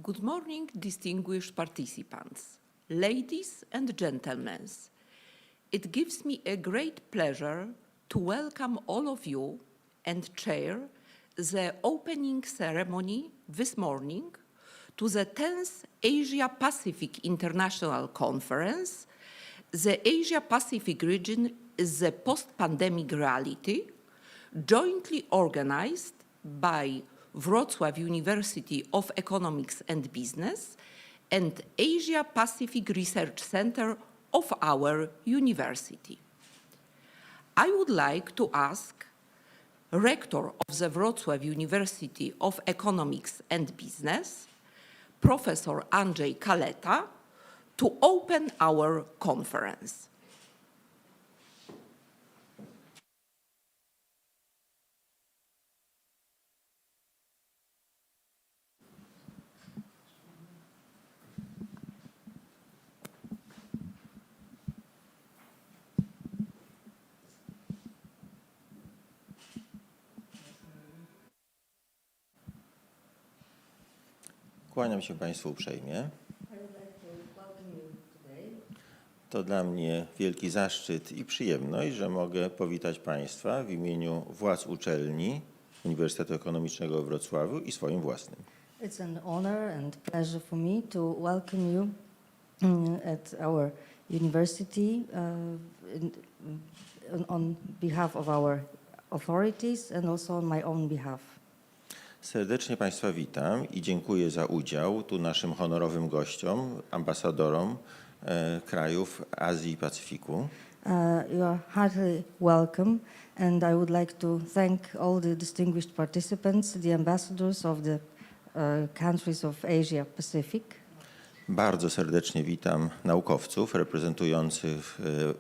Good morning, distinguished participants, ladies and gentlemen. It gives me a great pleasure to welcome all of you and chair the opening ceremony this morning to the 10th Asia-Pacific International Conference. The Asia-Pacific region is the post-pandemic reality, jointly organized by Wrocław University of Economics and Business and Asia-Pacific Research Center of our university. I would like to ask Rector of the Wrocław University of Economics and Business, Professor Andrzej Kaleta, to open our conference. Kłaniam się Państwu uprzejmie. To dla mnie wielki zaszczyt i przyjemność, że mogę powitać Państwa w imieniu władz uczelni Uniwersytetu Ekonomicznego we Wrocławiu i swoim własnym. It's an honor and pleasure for me to welcome you at our university on behalf of our authorities and also on my own behalf. Serdecznie Państwa witam i dziękuję za udział tu naszym honorowym gościom, ambasadorom krajów Azji i Pacyfiku. You are heartily welcome, and I would like to thank all the distinguished participants, the ambassadors of the countries of Asia Pacific. Bardzo serdecznie witam naukowców reprezentujących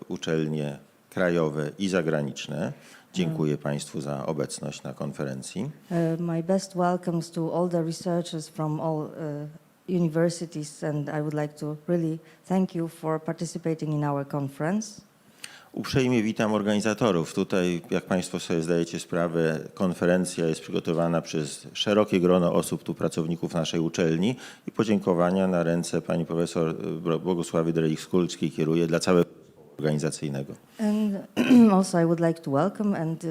uczelnie krajowe i zagraniczne. Dziękuję Państwu za obecność na konferencji. My best welcomes to all the researchers from all universities, and I would like to really thank you for participating in our conference. Uprzejmie witam organizatorów. Tutaj, jak Państwo sobie zdajecie sprawę, konferencja jest przygotowana przez szerokie grono osób, tu pracowników naszej uczelni, i podziękowania na ręce pani profesor Bogusławy Drelich-Skulskiej kieruję dla całego organizacyjnego. And also I would like to welcome and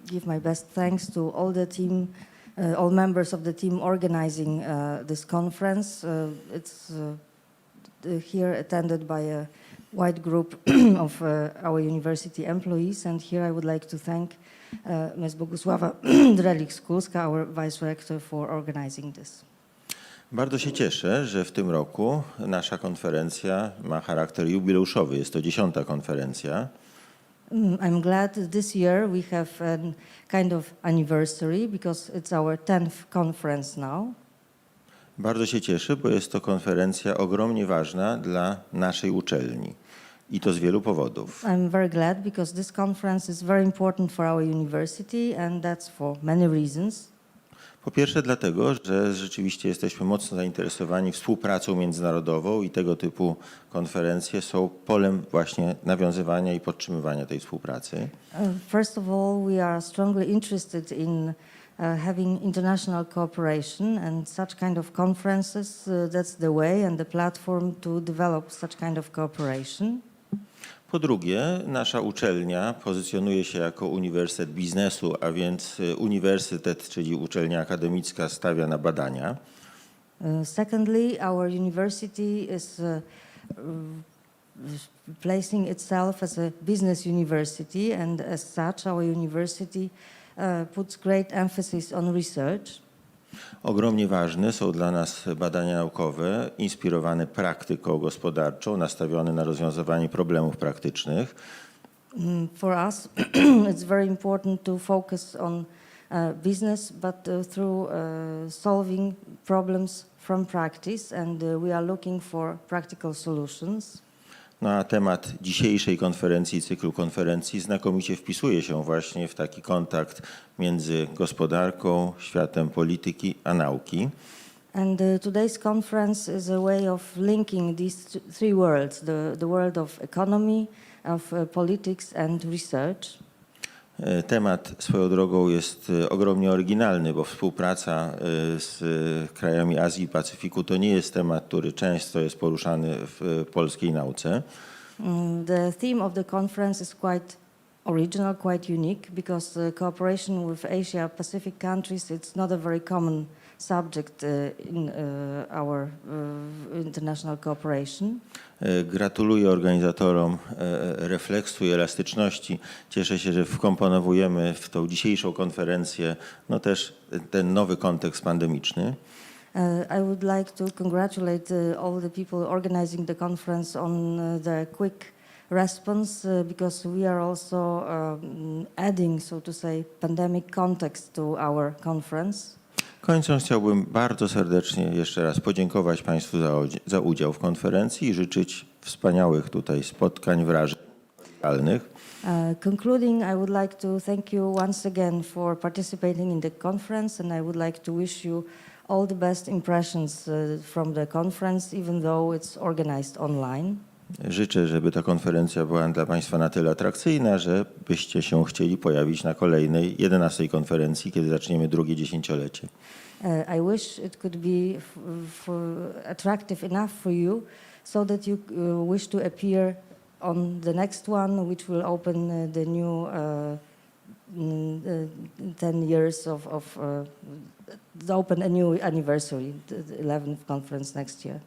give my best thanks to all the team, all members of the team organizing this conference. It's here attended by a wide group of our university employees, and here I would like to thank Ms. Bogusława Drelich-Skulska, our vice rector, for organizing this. Bardzo się cieszę, że w tym roku nasza konferencja ma charakter jubileuszowy. Jest to 10. konferencja. I'm glad that this year we have a kind of anniversary because it's our 10th conference now. Bardzo się cieszę, bo jest to konferencja ogromnie ważna dla naszej uczelni i to z wielu powodów. I'm very glad because this conference is very important for our university, and that's for many reasons. Po pierwsze dlatego, że rzeczywiście jesteśmy mocno zainteresowani współpracą międzynarodową i tego typu konferencje są polem właśnie nawiązywania i podtrzymywania tej współpracy. First of all, we are strongly interested in having international cooperation, and such kind of conferences, that's the way and the platform to develop such kind of cooperation. Po drugie, nasza uczelnia pozycjonuje się jako uniwersytet biznesu, a więc uniwersytet, czyli uczelnia akademicka, stawia na badania. Secondly, our university is placing itself as a business university, and as such our university puts great emphasis on research. Ogromnie ważne są dla nas badania naukowe, inspirowane praktyką gospodarczą, nastawione na rozwiązywanie problemów praktycznych. For us, it's very important to focus on business, but through solving problems from practice, and we are looking for practical solutions. No a temat dzisiejszej konferencji, cyklu konferencji znakomicie wpisuje się właśnie w taki kontakt między gospodarką, światem polityki a nauki. And today's conference is a way of linking these three worlds, the world of economy, of politics and research. Temat swoją drogą jest ogromnie oryginalny, bo współpraca z krajami Azji i Pacyfiku to nie jest temat, który często jest poruszany w polskiej nauce. The theme of the conference is quite original, quite unique, because the cooperation with Asia-Pacific countries, it's not a very common subject in our international cooperation. Gratuluję organizatorom refleksu i elastyczności. Cieszę się, że wkomponowujemy w tą dzisiejszą konferencję no też ten nowy kontekst pandemiczny. I would like to congratulate all the people organizing the conference on the quick response because we are also adding, so to say, pandemic context to our conference. Kończąc chciałbym bardzo serdecznie jeszcze raz podziękować Państwu za udział w konferencji i życzyć wspaniałych tutaj spotkań, wrażeń realnych. Concluding, I would like to thank you once again for participating in the conference, and I would like to wish you all the best impressions from the conference, even though it's organized online. Życzę, żeby ta konferencja była dla Państwa na tyle atrakcyjna, żebyście się chcieli pojawić na kolejnej 11. konferencji, kiedy zaczniemy drugie dziesięciolecie. I wish it could be attractive enough for you so that you wish to appear on the next one, which will open the new 10 years open a new anniversary, the 11th conference next year.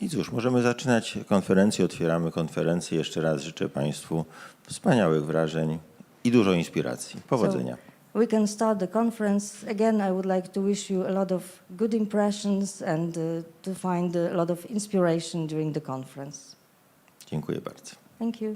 I cóż, możemy zaczynać konferencję, otwieramy konferencję. Jeszcze raz życzę Państwu wspaniałych wrażeń i dużo inspiracji. Powodzenia. So we can start the conference. Again, I would like to wish you a lot of good impressions and to find a lot of inspiration during the conference. Dziękuję bardzo. Thank you.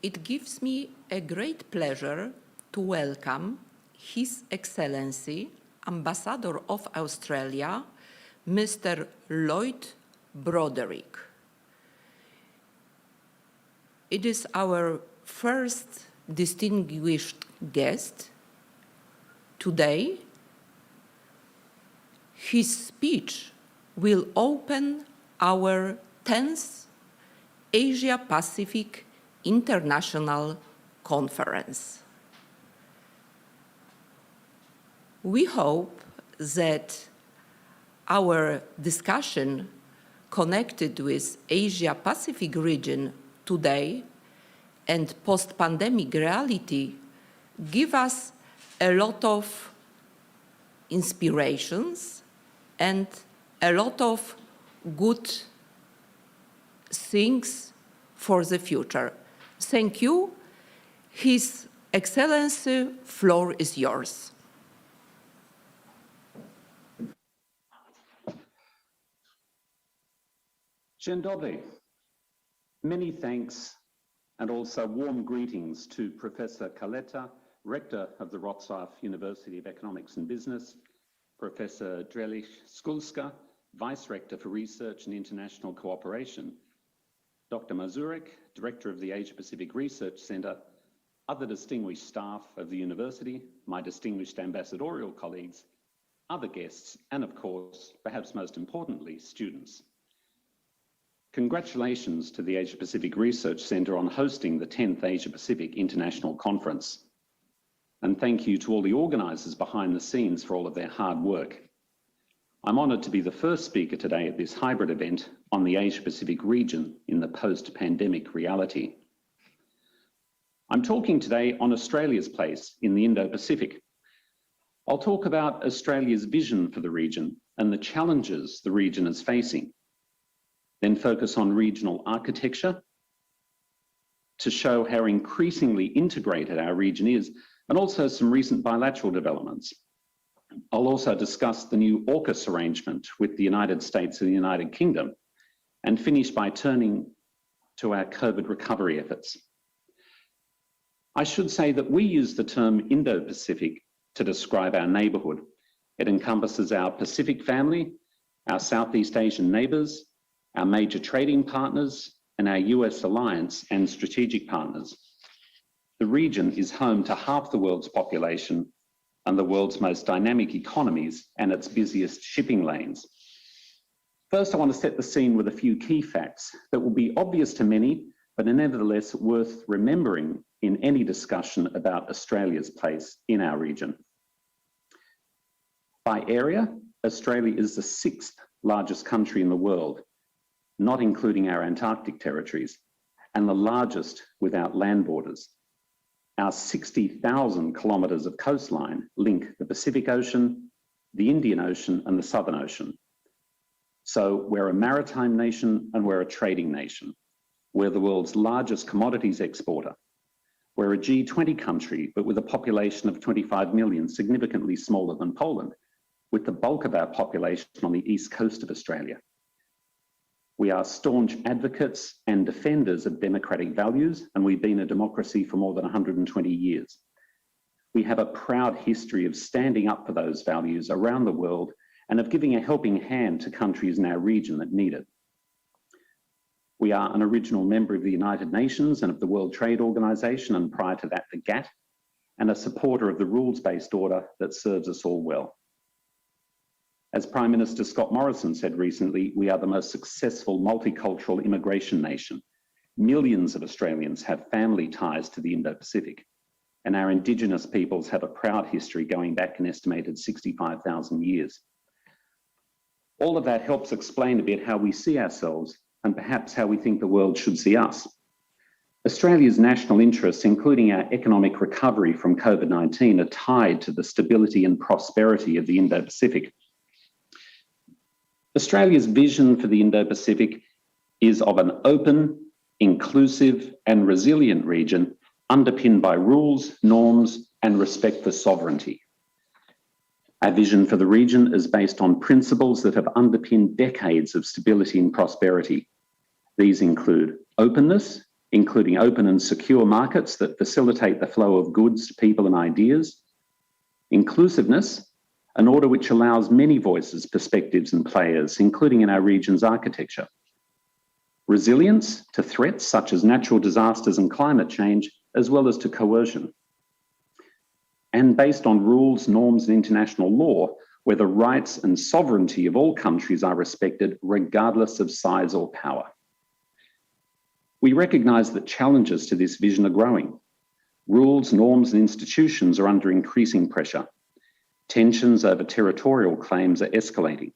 It gives me a great pleasure to welcome His Excellency, Ambassador of Australia, Mr. Lloyd Broderick. It is our first distinguished guest today. His speech will open our 10th Asia-Pacific International Conference. We hope that our discussion connected with Asia-Pacific region today and post-pandemic reality give us a lot of inspirations and a lot of good things for the future. Thank you. His Excellency, floor is yours. Dzień dobry. Many thanks and also warm greetings to Professor Kaleta, Rector of the Wrocław University of Economics and Business, Professor Drelish Skulska, Vice Rector for Research and International Cooperation, Dr. Mazurek, Director of the Asia Pacific Research Center, other distinguished staff of the university, my distinguished ambassadorial colleagues, other guests, and of course, perhaps most importantly, students. Congratulations to the Asia Pacific Research Centre on hosting the 10th Asia Pacific International Conference. And thank you to all the organisers behind the scenes for all of their hard work. I'm honoured to be the first speaker today at this hybrid event on the Asia Pacific region in the post-pandemic reality. I'm talking today on Australia's place in the Indo-Pacific. I'll talk about Australia's vision for the region and the challenges the region is facing, then focus on regional architecture to show how increasingly integrated our region is, and also some recent bilateral developments. I'll also discuss the new AUKUS arrangement with the United States and the United Kingdom, and finish by turning to our COVID recovery efforts. I should say that we use the term Indo-Pacific to describe our neighbourhood. It encompasses our Pacific family, our Southeast Asian neighbours, our major trading partners, and our US alliance and strategic partners. The region is home to half the world's population and the world's most dynamic economies and its busiest shipping lanes. First, I want to set the scene with a few key facts that will be obvious to many, but are nevertheless worth remembering in any discussion about Australia's place in our region. By area, Australia is the 6th largest country in the world, not including our Antarctic territories, and the largest without land borders. Our 60,000 kilometres of coastline link the Pacific Ocean, the Indian Ocean, and the Southern Ocean. So we're a maritime nation and we're a trading nation. We're the world's largest commodities exporter. We're a G20 country, but with a population of 25 million, significantly smaller than Poland, with the bulk of our population on the east coast of Australia. We are staunch advocates and defenders of democratic values, and we've been a democracy for more than 120 years. We have a proud history of standing up for those values around the world and of giving a helping hand to countries in our region that need it. We are an original member of the United Nations and of the World Trade Organization, and prior to that, the GATT, and a supporter of the rules-based order that serves us all well. As Prime Minister Scott Morrison said recently, we are the most successful multicultural immigration nation. Millions of Australians have family ties to the Indo-Pacific, and our Indigenous peoples have a proud history going back an estimated 65,000 years. All of that helps explain a bit how we see ourselves and perhaps how we think the world should see us. Australia's national interests, including our economic recovery from COVID-19, are tied to the stability and prosperity of the Indo-Pacific. Australia's vision for the Indo-Pacific is of an open, inclusive, and resilient region underpinned by rules, norms, and respect for sovereignty. Our vision for the region is based on principles that have underpinned decades of stability and prosperity. These include openness, including open and secure markets that facilitate the flow of goods, people, and ideas; inclusiveness, an order which allows many voices, perspectives, and players, including in our region's architecture; resilience to threats such as natural disasters and climate change, as well as to coercion; and based on rules, norms, and international law, where the rights and sovereignty of all countries are respected, regardless of size or power. We recognise that challenges to this vision are growing. Rules, norms, and institutions are under increasing pressure. Tensions over territorial claims are escalating.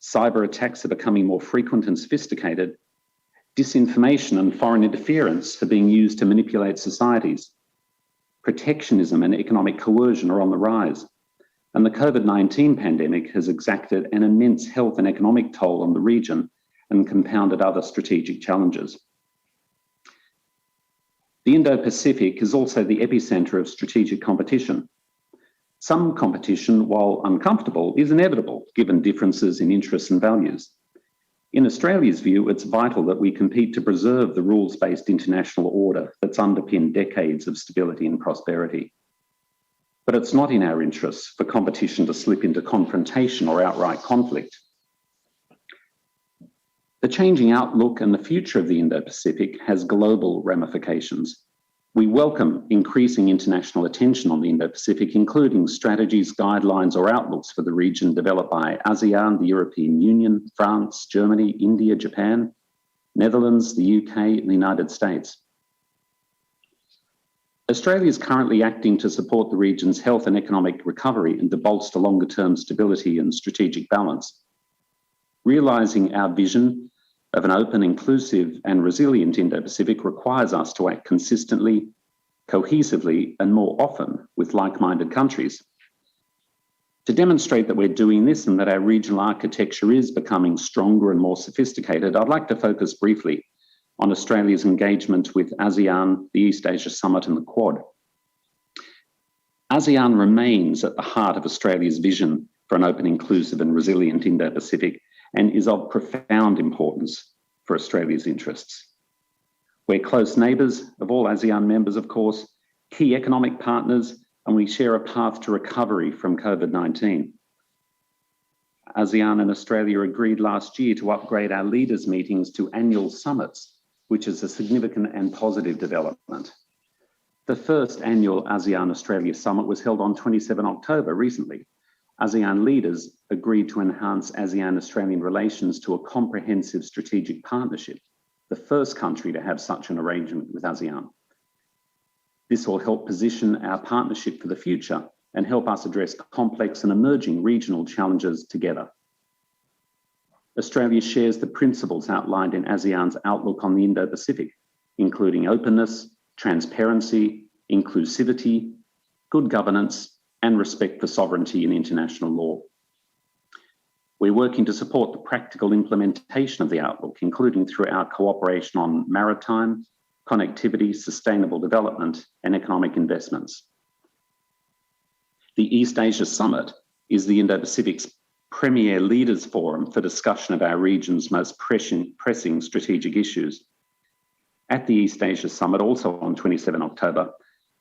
Cyber attacks are becoming more frequent and sophisticated. Disinformation and foreign interference are being used to manipulate societies. Protectionism and economic coercion are on the rise. And the COVID-19 pandemic has exacted an immense health and economic toll on the region and compounded other strategic challenges. The Indo-Pacific is also the epicenter of strategic competition. Some competition, while uncomfortable, is inevitable given differences in interests and values. In Australia's view, it's vital that we compete to preserve the rules-based international order that's underpinned decades of stability and prosperity. But it's not in our interests for competition to slip into confrontation or outright conflict. The changing outlook and the future of the Indo-Pacific has global ramifications. We welcome increasing international attention on the Indo-Pacific, including strategies, guidelines, or outlooks for the region developed by ASEAN, the European Union, France, Germany, India, Japan, Netherlands, the UK, and the United States. Australia is currently acting to support the region's health and economic recovery and to bolster longer-term stability and strategic balance. Realising our vision of an open, inclusive and resilient Indo-Pacific requires us to act consistently, cohesively and more often with like-minded countries. To demonstrate that we're doing this and that our regional architecture is becoming stronger and more sophisticated, I'd like to focus briefly on Australia's engagement with ASEAN, the East Asia Summit and the Quad. ASEAN remains at the heart of Australia's vision for an open, inclusive and resilient Indo-Pacific and is of profound importance for Australia's interests. We're close neighbours of all ASEAN members, of course, key economic partners, and we share a path to recovery from COVID-19. ASEAN and Australia agreed last year to upgrade our leaders' meetings to annual summits, which is a significant and positive development. The first annual ASEAN-Australia Summit was held on 27 October recently. ASEAN leaders agreed to enhance ASEAN-Australian relations to a comprehensive strategic partnership, the first country to have such an arrangement with ASEAN. This will help position our partnership for the future and help us address complex and emerging regional challenges together. Australia shares the principles outlined in ASEAN's outlook on the Indo-Pacific, including openness, transparency, inclusivity, good governance, and respect for sovereignty and international law. We're working to support the practical implementation of the outlook, including through our cooperation on maritime, connectivity, sustainable development, and economic investments. The East Asia Summit is the Indo-Pacific's premier leaders forum for discussion of our region's most pressing strategic issues. At the East Asia Summit, also on 27 October,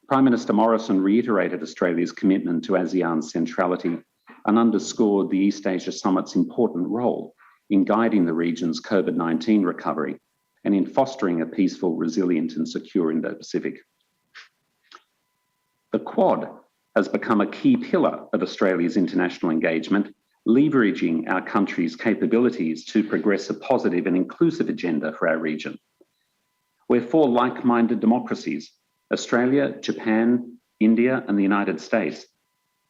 Prime Minister Morrison reiterated Australia's commitment to ASEAN's centrality and underscored the East Asia Summit's important role in guiding the region's COVID-19 recovery and in fostering a peaceful, resilient and secure Indo-Pacific. The Quad has become a key pillar of Australia's international engagement, leveraging our country's capabilities to progress a positive and inclusive agenda for our region. We're four like-minded democracies, Australia, Japan, India, and the United States,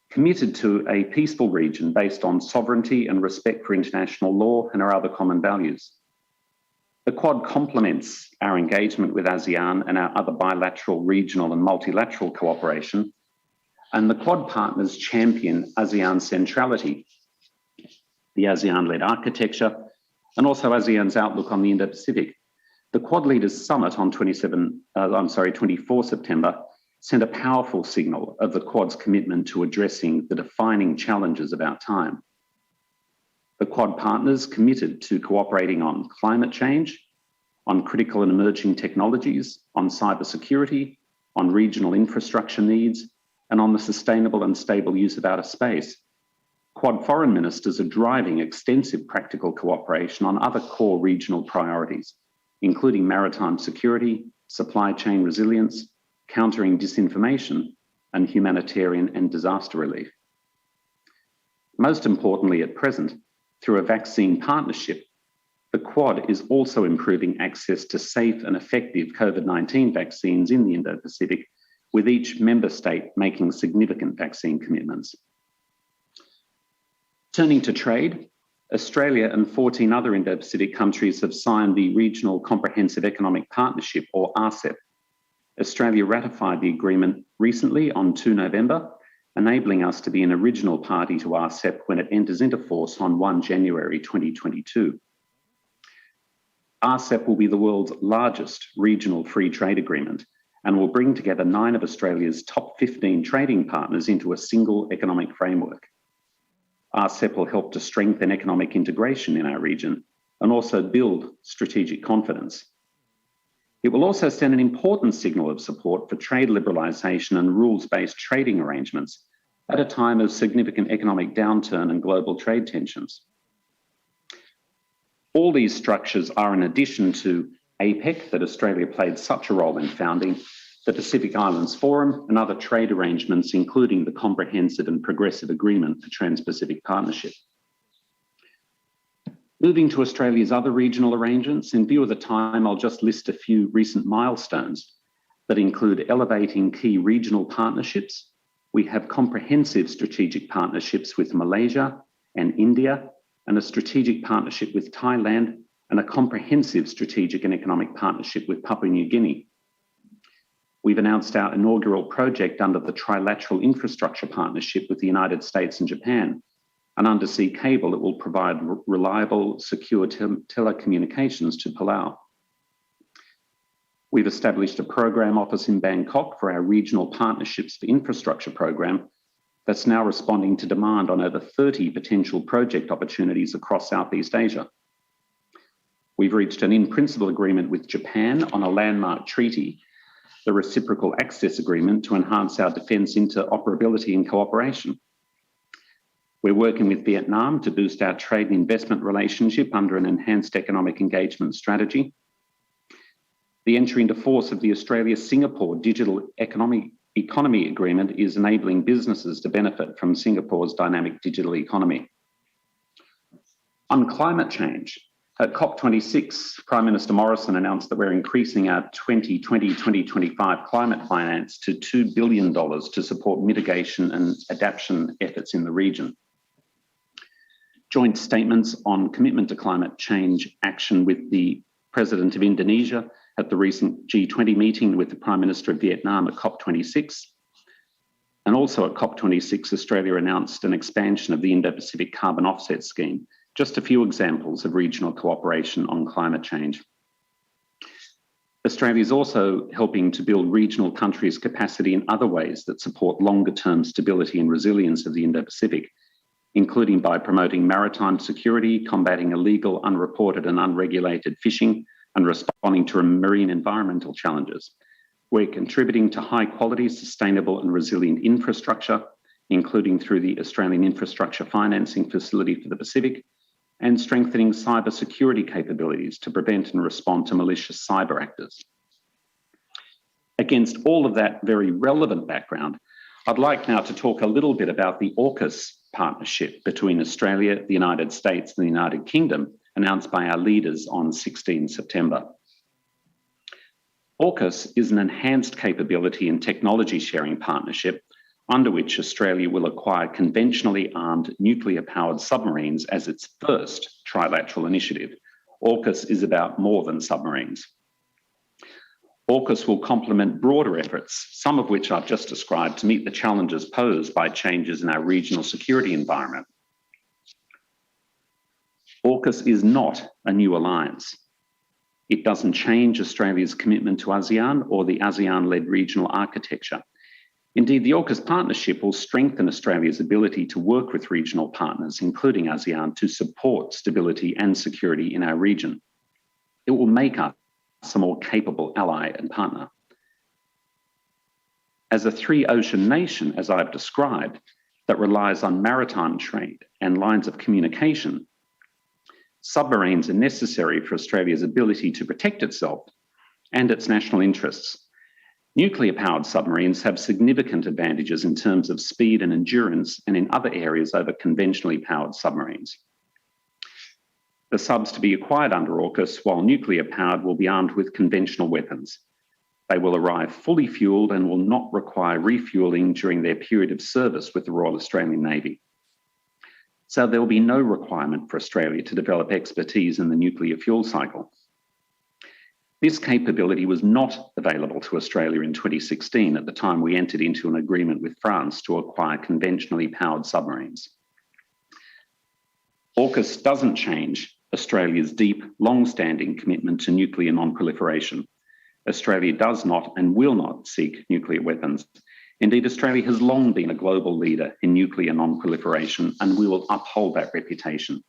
committed to a peaceful region based on sovereignty and respect for international law and our other common values. The Quad complements our engagement with ASEAN and our other bilateral, regional, and multilateral cooperation, and the Quad partners champion ASEAN centrality, the ASEAN-led architecture, and also ASEAN's outlook on the Indo-Pacific. The Quad Leaders Summit on 24 September sent a powerful signal of the Quad's commitment to addressing the defining challenges of our time. The Quad partners committed to cooperating on climate change, on critical and emerging technologies, on cybersecurity, on regional infrastructure needs, and on the sustainable and stable use of outer space. Quad foreign ministers are driving extensive practical cooperation on other core regional priorities, including maritime security, supply chain resilience, countering disinformation, and humanitarian and disaster relief. Most importantly at present, through a vaccine partnership, the Quad is also improving access to safe and effective COVID-19 vaccines in the Indo-Pacific, with each member state making significant vaccine commitments. Turning to trade, Australia and 14 other Indo-Pacific countries have signed the Regional Comprehensive Economic Partnership, or RCEP. Australia ratified the agreement recently on 2 November, enabling us to be an original party to RCEP when it enters into force on 1 January 2022. RCEP will be the world's largest regional free trade agreement and will bring together 9 of Australia's top 15 trading partners into a single economic framework. RCEP will help to strengthen economic integration in our region and also build strategic confidence. It will also send an important signal of support for trade liberalisation and rules-based trading arrangements at a time of significant economic downturn and global trade tensions. All these structures are in addition to APEC, that Australia played such a role in founding, the Pacific Islands Forum, and other trade arrangements, including the Comprehensive and Progressive Agreement for Trans-Pacific Partnership. Moving to Australia's other regional arrangements, in view of the time, I'll just list a few recent milestones that include elevating key regional partnerships. We have comprehensive strategic partnerships with Malaysia and India, and a strategic partnership with Thailand, and a comprehensive strategic and economic partnership with Papua New Guinea. We've announced our inaugural project under the Trilateral Infrastructure Partnership with the United States and Japan, an undersea cable that will provide reliable, secure telecommunications to Palau. We've established a program office in Bangkok for our Regional Partnerships for Infrastructure program that's now responding to demand on over 30 potential project opportunities across Southeast Asia. We've reached an in-principle agreement with Japan on a landmark treaty, the Reciprocal Access Agreement, to enhance our defence interoperability and cooperation. We're working with Vietnam to boost our trade and investment relationship under an enhanced economic engagement strategy. The entry into force of the Australia-Singapore Digital Economy Agreement is enabling businesses to benefit from Singapore's dynamic digital economy. On climate change, at COP26, Prime Minister Morrison announced that we're increasing our 2020-2025 climate finance to $2 billion to support mitigation and adaptation efforts in the region. Joint statements on commitment to climate change action with the President of Indonesia at the recent G20 meeting with the Prime Minister of Vietnam at COP26. And also at COP26, Australia announced an expansion of the Indo-Pacific Carbon Offset Scheme. Just a few examples of regional cooperation on climate change. Australia is also helping to build regional countries' capacity in other ways that support longer-term stability and resilience of the Indo-Pacific, including by promoting maritime security, combating illegal, unreported and unregulated fishing, and responding to marine environmental challenges. We're contributing to high-quality, sustainable and resilient infrastructure, including through the Australian Infrastructure Financing Facility for the Pacific, and strengthening cybersecurity capabilities to prevent and respond to malicious cyber actors. Against all of that very relevant background, I'd like now to talk a little bit about the AUKUS partnership between Australia, the United States and the United Kingdom, announced by our leaders on 16 September. AUKUS is an enhanced capability and technology sharing partnership under which Australia will acquire conventionally armed nuclear-powered submarines as its first trilateral initiative. AUKUS is about more than submarines. AUKUS will complement broader efforts, some of which I've just described, to meet the challenges posed by changes in our regional security environment. AUKUS is not a new alliance. It doesn't change Australia's commitment to ASEAN or the ASEAN-led regional architecture. Indeed, the AUKUS partnership will strengthen Australia's ability to work with regional partners, including ASEAN, to support stability and security in our region. It will make us a more capable ally and partner. As a three-ocean nation, as I've described, that relies on maritime trade and lines of communication, submarines are necessary for Australia's ability to protect itself and its national interests. Nuclear-powered submarines have significant advantages in terms of speed and endurance, and in other areas over conventionally powered submarines. The subs to be acquired under AUKUS, while nuclear-powered, will be armed with conventional weapons. They will arrive fully fueled and will not require refueling during their period of service with the Royal Australian Navy. So there will be no requirement for Australia to develop expertise in the nuclear fuel cycle. This capability was not available to Australia in 2016 at the time we entered into an agreement with France to acquire conventionally powered submarines. AUKUS doesn't change Australia's deep, long-standing commitment to nuclear non-proliferation. Australia does not and will not seek nuclear weapons. Indeed, Australia has long been a global leader in nuclear non-proliferation, and we will uphold that reputation.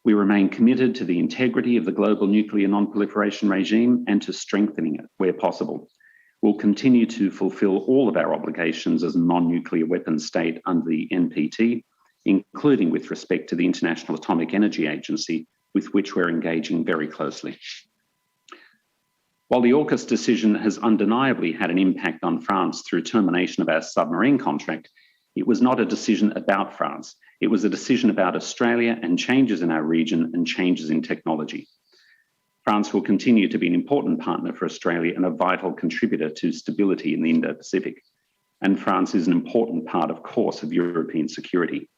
We remain committed to the integrity of the global nuclear non-proliferation regime and to strengthening it where possible. We'll continue to fulfill all of our obligations as a non-nuclear weapons state under the NPT, including with respect to the International Atomic Energy Agency, with which we're engaging very closely. While the AUKUS decision has undeniably had an impact on France through termination of our submarine contract, it was not a decision about France. It was a decision about Australia and changes in our region and changes in technology. France will continue to be an important partner for Australia and a vital contributor to stability in the Indo-Pacific. And France is an important part, of course, of European security.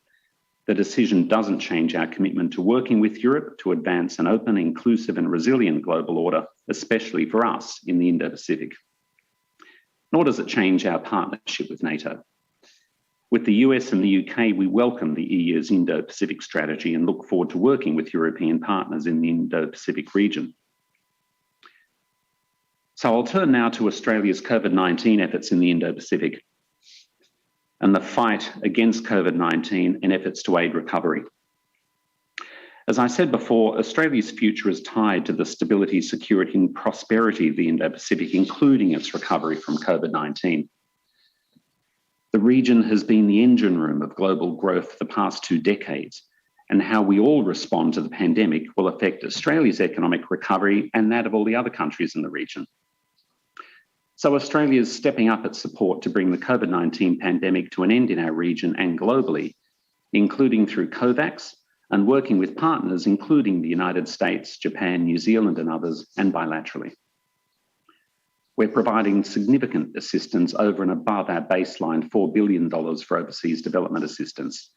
The decision doesn't change our commitment to working with Europe to advance an open, inclusive and resilient global order, especially for us in the Indo-Pacific. Nor does it change our partnership with NATO. With the US and the UK, we welcome the EU's Indo-Pacific strategy and look forward to working with European partners in the Indo-Pacific region. So I'll turn now to Australia's COVID-19 efforts in the Indo-Pacific and the fight against COVID-19 and efforts to aid recovery. As I said before, Australia's future is tied to the stability, security and prosperity of the Indo-Pacific, including its recovery from COVID-19. The region has been the engine room of global growth for the past 2 decades, and how we all respond to the pandemic will affect Australia's economic recovery and that of all the other countries in the region. So Australia is stepping up its support to bring the COVID-19 pandemic to an end in our region and globally, including through COVAX and working with partners, including the United States, Japan, New Zealand and others, and bilaterally. We're providing significant assistance over and above our baseline $4 billion for overseas development assistance.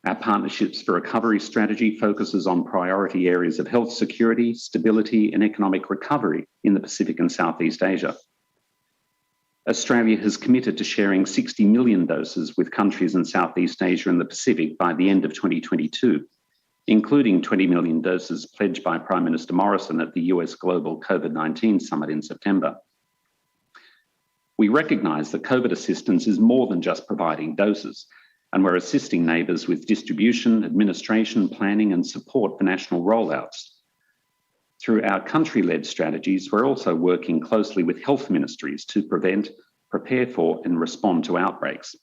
Our Partnerships for Recovery strategy focuses on priority areas of health security, stability and economic recovery in the Pacific and Southeast Asia. Australia has committed to sharing 60 million doses with countries in Southeast Asia and the Pacific by the end of 2022, including 20 million doses pledged by Prime Minister Morrison at the US Global COVID-19 Summit in September. We recognise that COVID assistance is more than just providing doses, and we're assisting neighbours with distribution, administration, planning and support for national rollouts. Through our country-led strategies, we're also working closely with health ministries to prevent, prepare for and respond to outbreaks.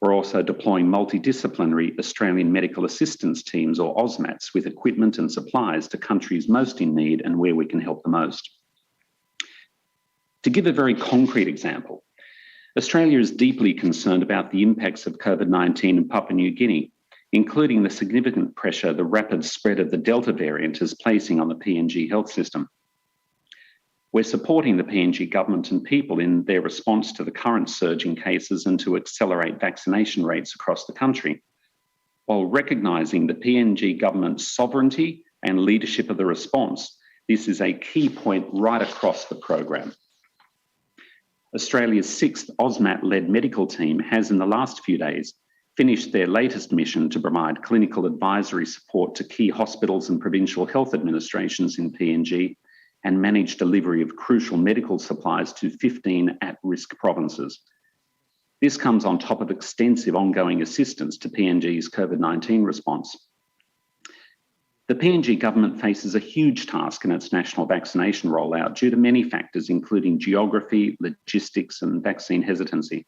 We're also deploying multidisciplinary Australian medical assistance teams, or AUSMATs, with equipment and supplies to countries most in need and where we can help the most. To give a very concrete example, Australia is deeply concerned about the impacts of COVID-19 in Papua New Guinea, including the significant pressure the rapid spread of the Delta variant is placing on the PNG health system. We're supporting the PNG government and people in their response to the current surge in cases and to accelerate vaccination rates across the country, while recognising the PNG government's sovereignty and leadership of the response. This is a key point right across the program. Australia's 6th AUSMAT-led medical team has in the last few days finished their latest mission to provide clinical advisory support to key hospitals and provincial health administrations in PNG and manage delivery of crucial medical supplies to 15 at-risk provinces. This comes on top of extensive ongoing assistance to PNG's COVID-19 response. The PNG government faces a huge task in its national vaccination rollout due to many factors, including geography, logistics and vaccine hesitancy.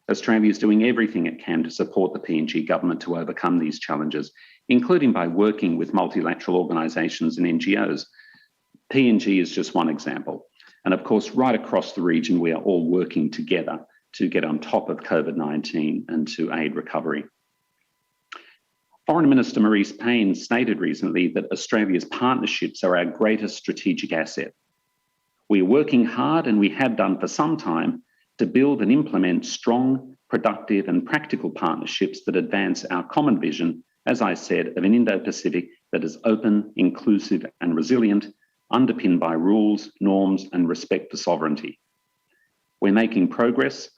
Australia is doing everything it can to support the PNG government to overcome these challenges, including by working with multilateral organisations and NGOs. PNG is just one example. And of course, right across the region, we are all working together to get on top of COVID-19 and to aid recovery. Foreign Minister Maurice Payne stated recently that Australia's partnerships are our greatest strategic asset. We are working hard, and we have done for some time, to build and implement strong, productive and practical partnerships that advance our common vision, as I said, of an Indo-Pacific that is open, inclusive and resilient, underpinned by rules, norms and respect for sovereignty. We're making progress,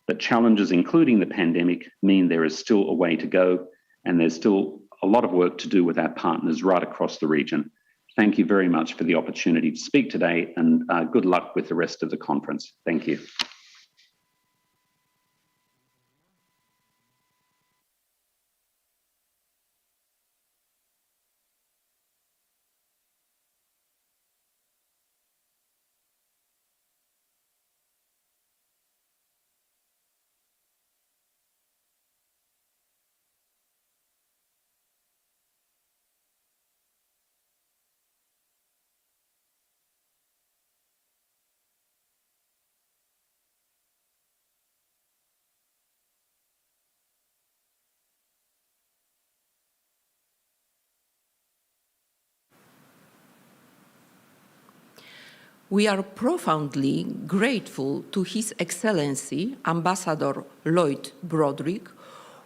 but challenges, including the pandemic, mean there is still a way to go, and there's still a lot of work to do with our partners right across the region. Thank you very much for the opportunity to speak today, and good luck with the rest of the conference. Thank you. We are profoundly grateful to His Excellency Ambassador Lloyd Broderick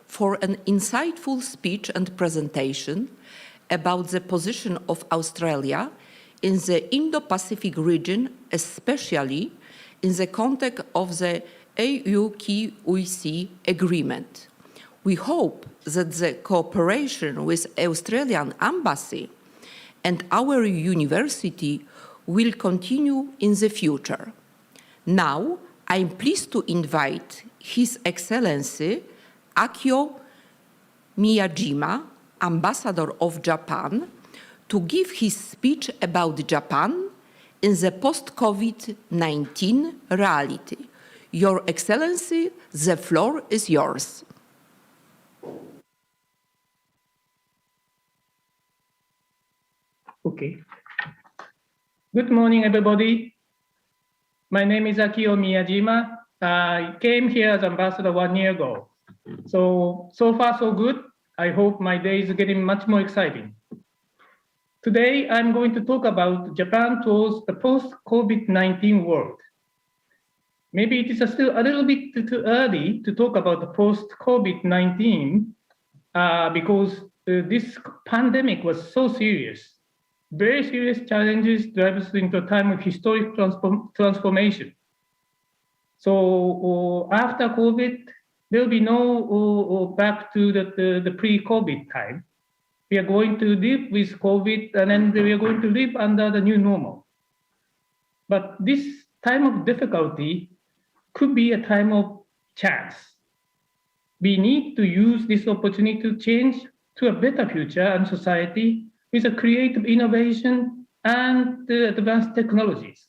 for an insightful speech and presentation about the position of Australia in the Indo-Pacific region, especially in the context of the AUKUC agreement. We hope that the cooperation with Australian Embassy and our university will continue in the future. Now, I'm pleased to invite His Excellency Akio Miyajima, Ambassador of Japan, to give his speech about Japan in the post-COVID-19 reality. Your Excellency, the floor is yours. Okay. Good morning, everybody. My name is Akio Miyajima. I came here as ambassador 1 year ago. So far, so good. I hope my day is getting much more exciting. Today, I'm going to talk about Japan towards the post-COVID-19 world. Maybe it is still a little bit too early to talk about the post-COVID-19 because this pandemic was so serious. Very serious challenges drive us into a time of historic transformation. So after COVID, there will be no back to the pre-COVID time. We are going to live with COVID, and then we are going to live under the new normal. But this time of difficulty could be a time of chance. We need to use this opportunity to change to a better future and society with a creative innovation and advanced technologies.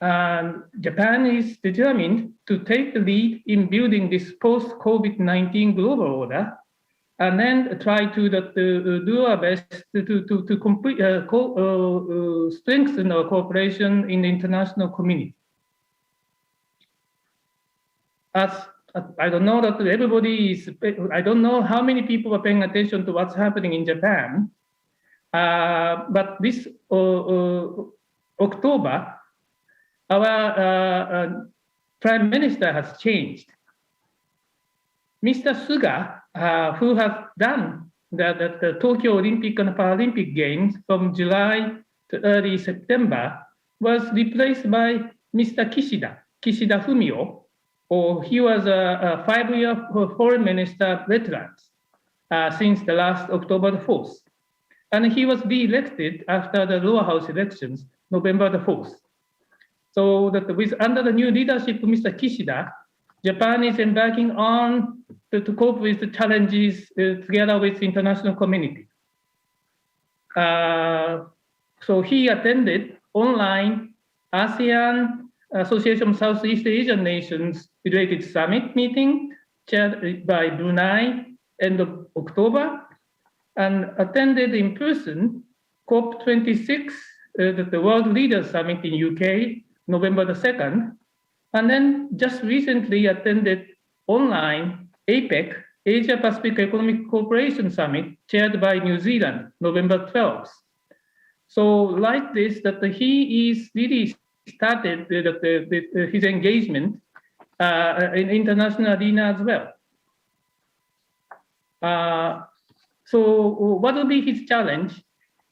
And Japan is determined to take the lead in building this post-COVID-19 global order, and then try to do our best to strengthen our cooperation in the international community. As I don't know that everybody is, I don't know how many people are paying attention to what's happening in Japan, but this October, our Prime Minister has changed. Mr. Suga, who has done the Tokyo Olympic and Paralympic Games from July to early September, was replaced by Mr. Kishida Fumio, or he was a 5-year foreign minister veteran since the last October the 4th. And he was re-elected after the lower house elections, November the 4th. So that under the new leadership of Mr. Kishida, Japan is embarking on to cope with the challenges together with the international community. So he attended online ASEAN Association of Southeast Asian Nations related summit meeting chaired by Brunei end of October, and attended in person COP26, the World Leaders Summit in UK, November the 2nd, and then just recently attended online APEC, Asia Pacific Economic Cooperation Summit, chaired by New Zealand, November 12th. So like this, that he is really started his engagement in international arena as well. So what will be his challenge,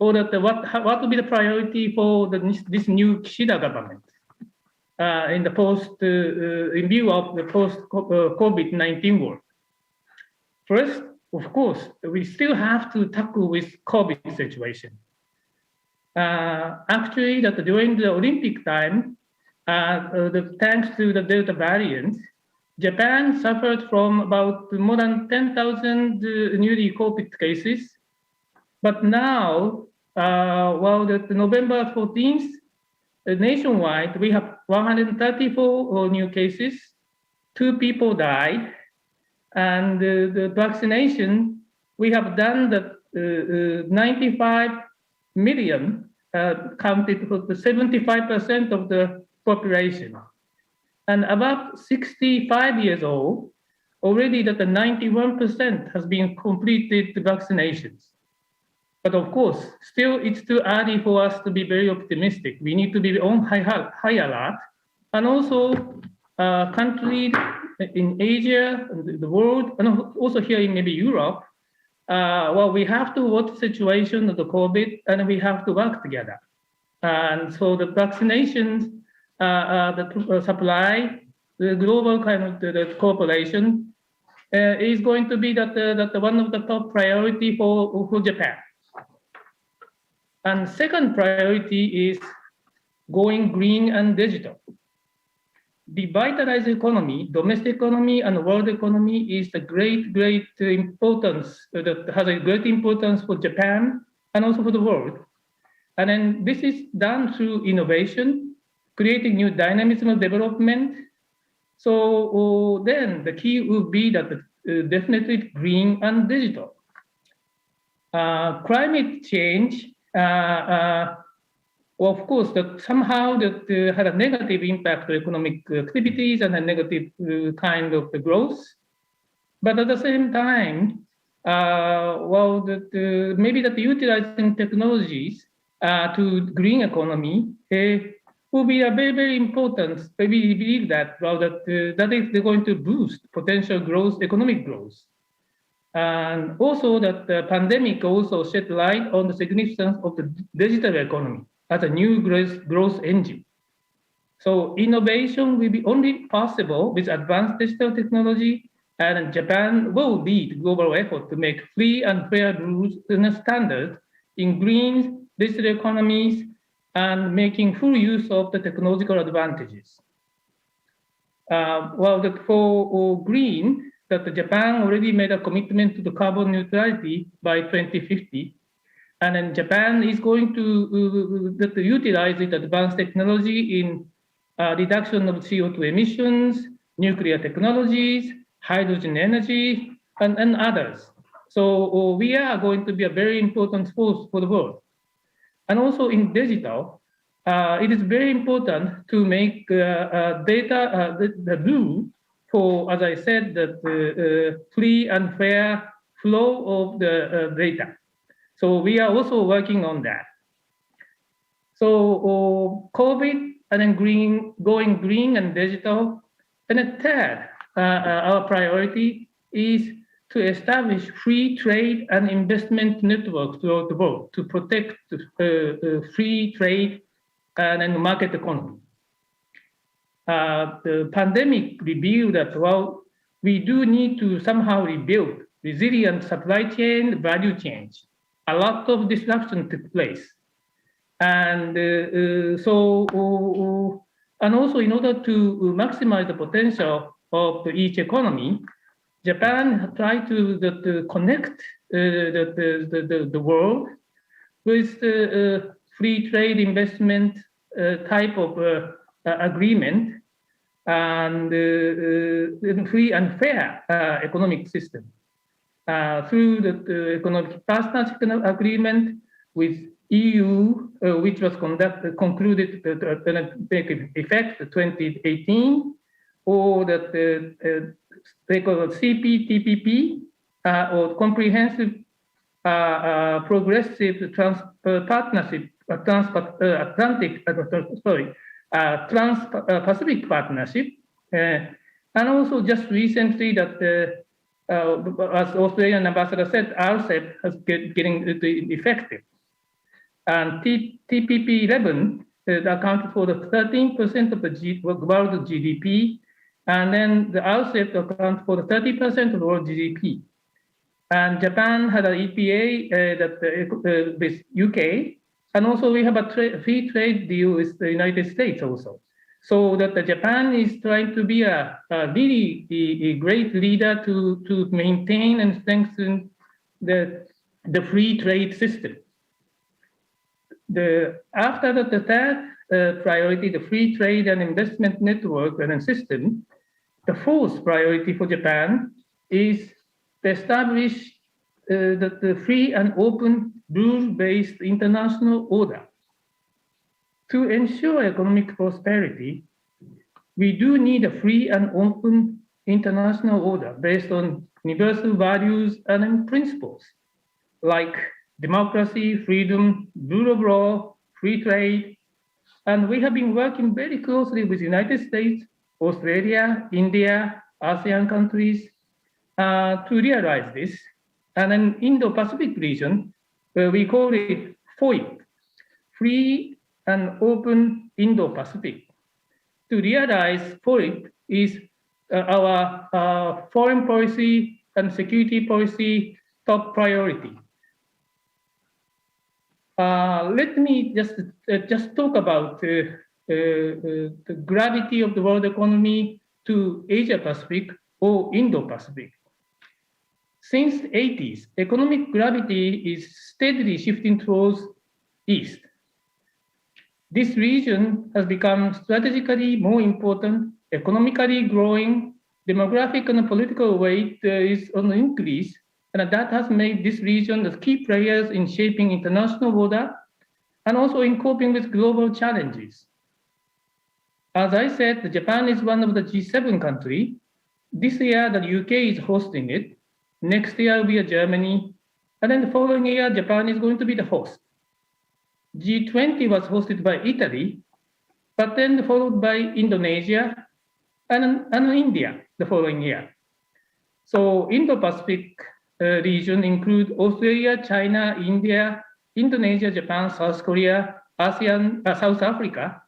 or what will be the priority for this new Kishida government in view of the post-COVID-19 world? First, of course, we still have to tackle with COVID situation. Actually, during the Olympic time, thanks to the Delta variant, Japan suffered from about more than 10,000 newly COVID cases. But now, the November 14th, nationwide, we have 134 new cases, 2 people died, and the vaccination, we have done the 95 million, counted for the 75% of the population. And about 65 years old, already that the 91% has been completed vaccinations. But of course, still it's too early for us to be very optimistic. We need to be on high alert. And also countries in Asia, the world, and also here in maybe Europe, well, we have to watch the situation of the COVID and we have to work together. And so the vaccinations, the supply, the global kind of the cooperation is going to be that one of the top priority for Japan. And second priority is going green and digital. The vitalized economy, domestic economy and world economy is the great importance, that has a great importance for Japan and also for the world. And then this is done through innovation, creating new dynamism of development. So then the key will be that definitely green and digital. Climate change, well, of course, that somehow that had a negative impact on economic activities and a negative kind of the growth. But at the same time, well, that maybe that utilizing technologies to green economy will be a very important. We believe that, well, that is going to boost potential growth, economic growth. And also that the pandemic also shed light on the significance of the digital economy as a new growth engine. So innovation will be only possible with advanced digital technology, and Japan will lead global effort to make free and fair rules and standards in green digital economies and making full use of the technological advantages. Well, for green, that Japan already made a commitment to the carbon neutrality by 2050. And then Japan is going to utilize its advanced technology in reduction of CO2 emissions, nuclear technologies, hydrogen energy, and others. So we are going to be a very important force for the world. And also in digital, it is very important to make data the rule for, as I said, that free and fair flow of the data. So we are also working on that. So COVID and then going green and digital. And the third, our priority is to establish free trade and investment networks throughout the world to protect free trade and then market economy. The pandemic revealed that, well, we do need to somehow rebuild resilient supply chain, value chains. A lot of disruption took place. And and also in order to maximize the potential of each economy, Japan tried to connect the world with free trade investment type of agreement and free and fair economic system through the economic partnership agreement with EU, which was concluded to take effect 2018, or that they call it CPTPP, or Comprehensive Progressive Partnership, Trans-Pacific Partnership, and also just recently that, as Australian ambassador said, RCEP has getting effective. And TPP 11 accounted for the 13% of the world GDP, and then the RCEP accounts for the 30% of the world GDP. And Japan had an EPA with UK, and also we have a free trade deal with the United States also. So that Japan is trying to be a really great leader to maintain and strengthen the free trade system. After the third priority, the free trade and investment network and system, the fourth priority for Japan is to establish the free and open rule-based international order. To ensure economic prosperity, we do need a free and open international order based on universal values and principles, like democracy, freedom, rule of law, free trade. And we have been working very closely with the United States, Australia, India, ASEAN countries to realize this. And then Indo-Pacific region, we call it FOIP, Free and Open Indo-Pacific. To realize FOIP is our foreign policy and security policy top priority. Let me just talk about the gravity of the world economy to Asia Pacific or Indo-Pacific. Since the 80s, economic gravity is steadily shifting towards east. This region has become strategically more important, economically growing, demographic and political weight is on the increase, and that has made this region as key players in shaping international order and also in coping with global challenges. As I said, Japan is one of the G7 countries. This year, the UK is hosting it. Next year will be Germany. And then the following year, Japan is going to be the host. G20 was hosted by Italy, but then followed by Indonesia and India the following year. So Indo-Pacific region include Australia, China, India, Indonesia, Japan, South Korea, ASEAN, South Africa,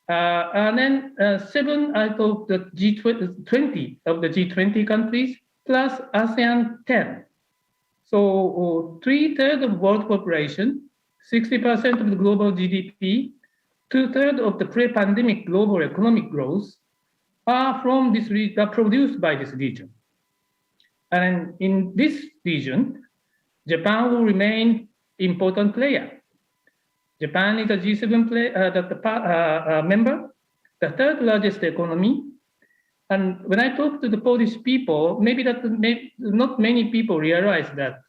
and then 7 out of the G20 of the G20 countries, plus ASEAN 10. So 3/3 of world population, 60% of the global GDP, 2/3 of the pre-pandemic global economic growth are from this are produced by this region. And in this region, Japan will remain important player. Japan is a G7 member, the 3rd largest economy. And when I talk to the Polish people, maybe not many people realize that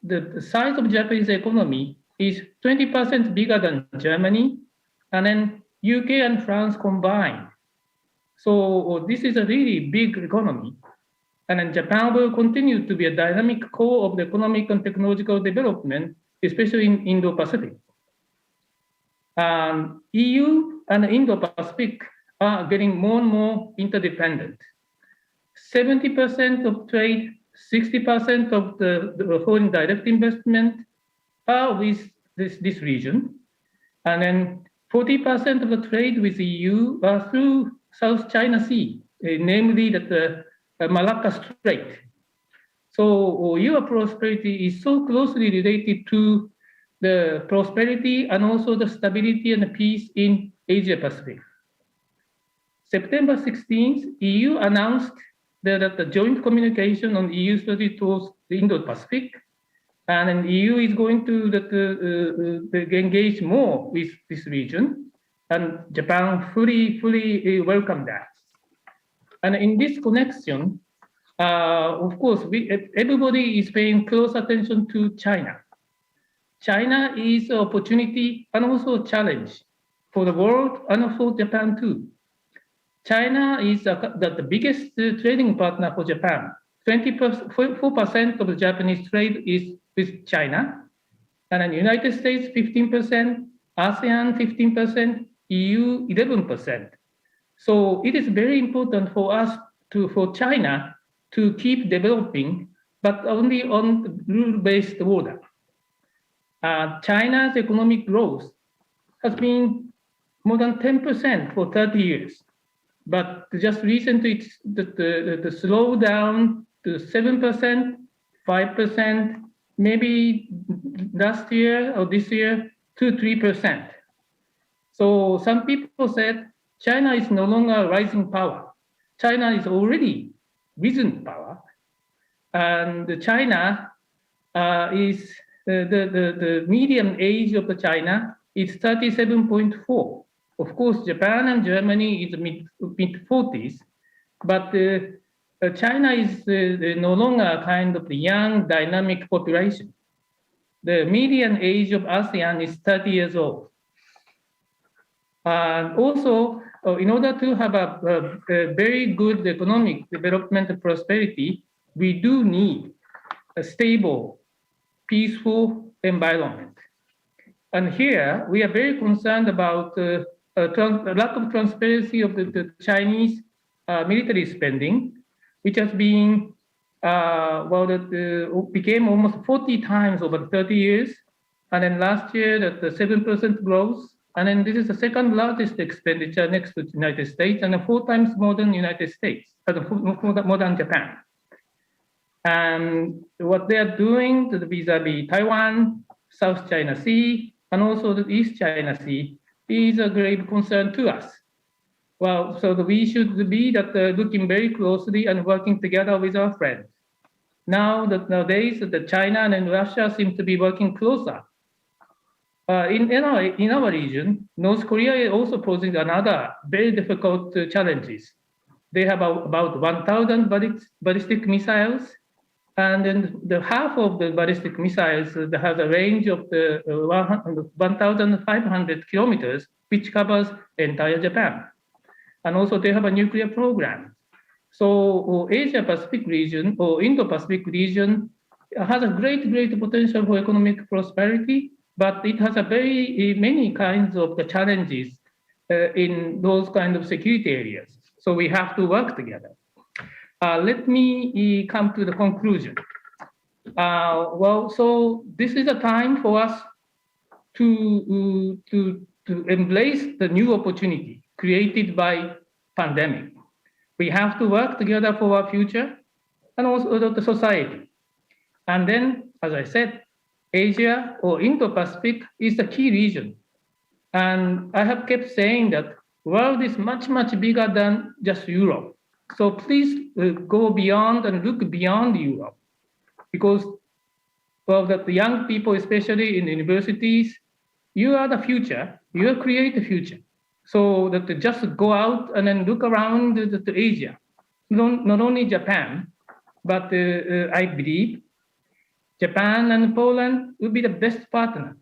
the size of Japanese economy is 20% bigger than Germany, and then UK and France combined. So this is a really big economy. And then Japan will continue to be a dynamic core of the economic and technological development, especially in Indo-Pacific. EU and Indo-Pacific are getting more and more interdependent. 70% of trade, 60% of the foreign direct investment are with this region. And then 40% of the trade with the EU are through South China Sea, namely the Malacca Strait. So your prosperity is so closely related to the prosperity and also the stability and the peace in Asia Pacific. September 16th, EU announced that the joint communication on EU strategy towards the Indo-Pacific, and then EU is going to engage more with this region, and Japan fully welcome that. And in this connection, of course, everybody is paying close attention to China. China is an opportunity and also a challenge for the world and for Japan too. China is the biggest trading partner for Japan. 4% of the Japanese trade is with China, and then United States 15%, ASEAN 15%, EU 11%. So it is very important for us for China to keep developing, but only on rule-based order. China's economic growth has been more than 10% for 30 years. But just recently, it's the slowdown to 7%, 5%, maybe last year or this year, 2-3%. So some people said China is no longer a rising power. China is already risen power. And China is the median age of the China is 37.4. Of course, Japan and Germany is mid-40s, but China is no longer a kind of the young, dynamic population. The median age of ASEAN is 30 years old. And also, in order to have a very good economic development and prosperity, we do need a stable peaceful environment. And here we are very concerned about lack of transparency of the Chinese military spending, which has been became almost 40 times over 30 years. And then last year, that the 7% growth. And then this is the second largest expenditure next to the United States, and 4 times more than United States, more than Japan. And what they are doing vis-a-vis Taiwan, South China Sea, and also the East China Sea is a grave concern to us. Well, so we should be looking very closely and working together with our friends. Nowadays, China and Russia seem to be working closer. In our region, North Korea is also posing another very difficult challenges. They have about 1,000 ballistic missiles, and then the half of the ballistic missiles has a range of 1,500 kilometers, which covers entire Japan. And also they have a nuclear program. So Asia Pacific region or Indo-Pacific region has a great potential for economic prosperity, but it has a very many kinds of the challenges in those kind of security areas. So we have to work together. Let me come to the conclusion. So this is a time for us to embrace the new opportunity created by pandemic. We have to work together for our future and also the society. And then, as I said, Asia or Indo-Pacific is the key region. And I have kept saying that world is much bigger than just Europe. So please go beyond and look beyond Europe, because the young people, especially in universities, you are the future. You create the future. So that just go out and then look around the Asia, not only Japan, but I believe Japan and Poland will be the best partner.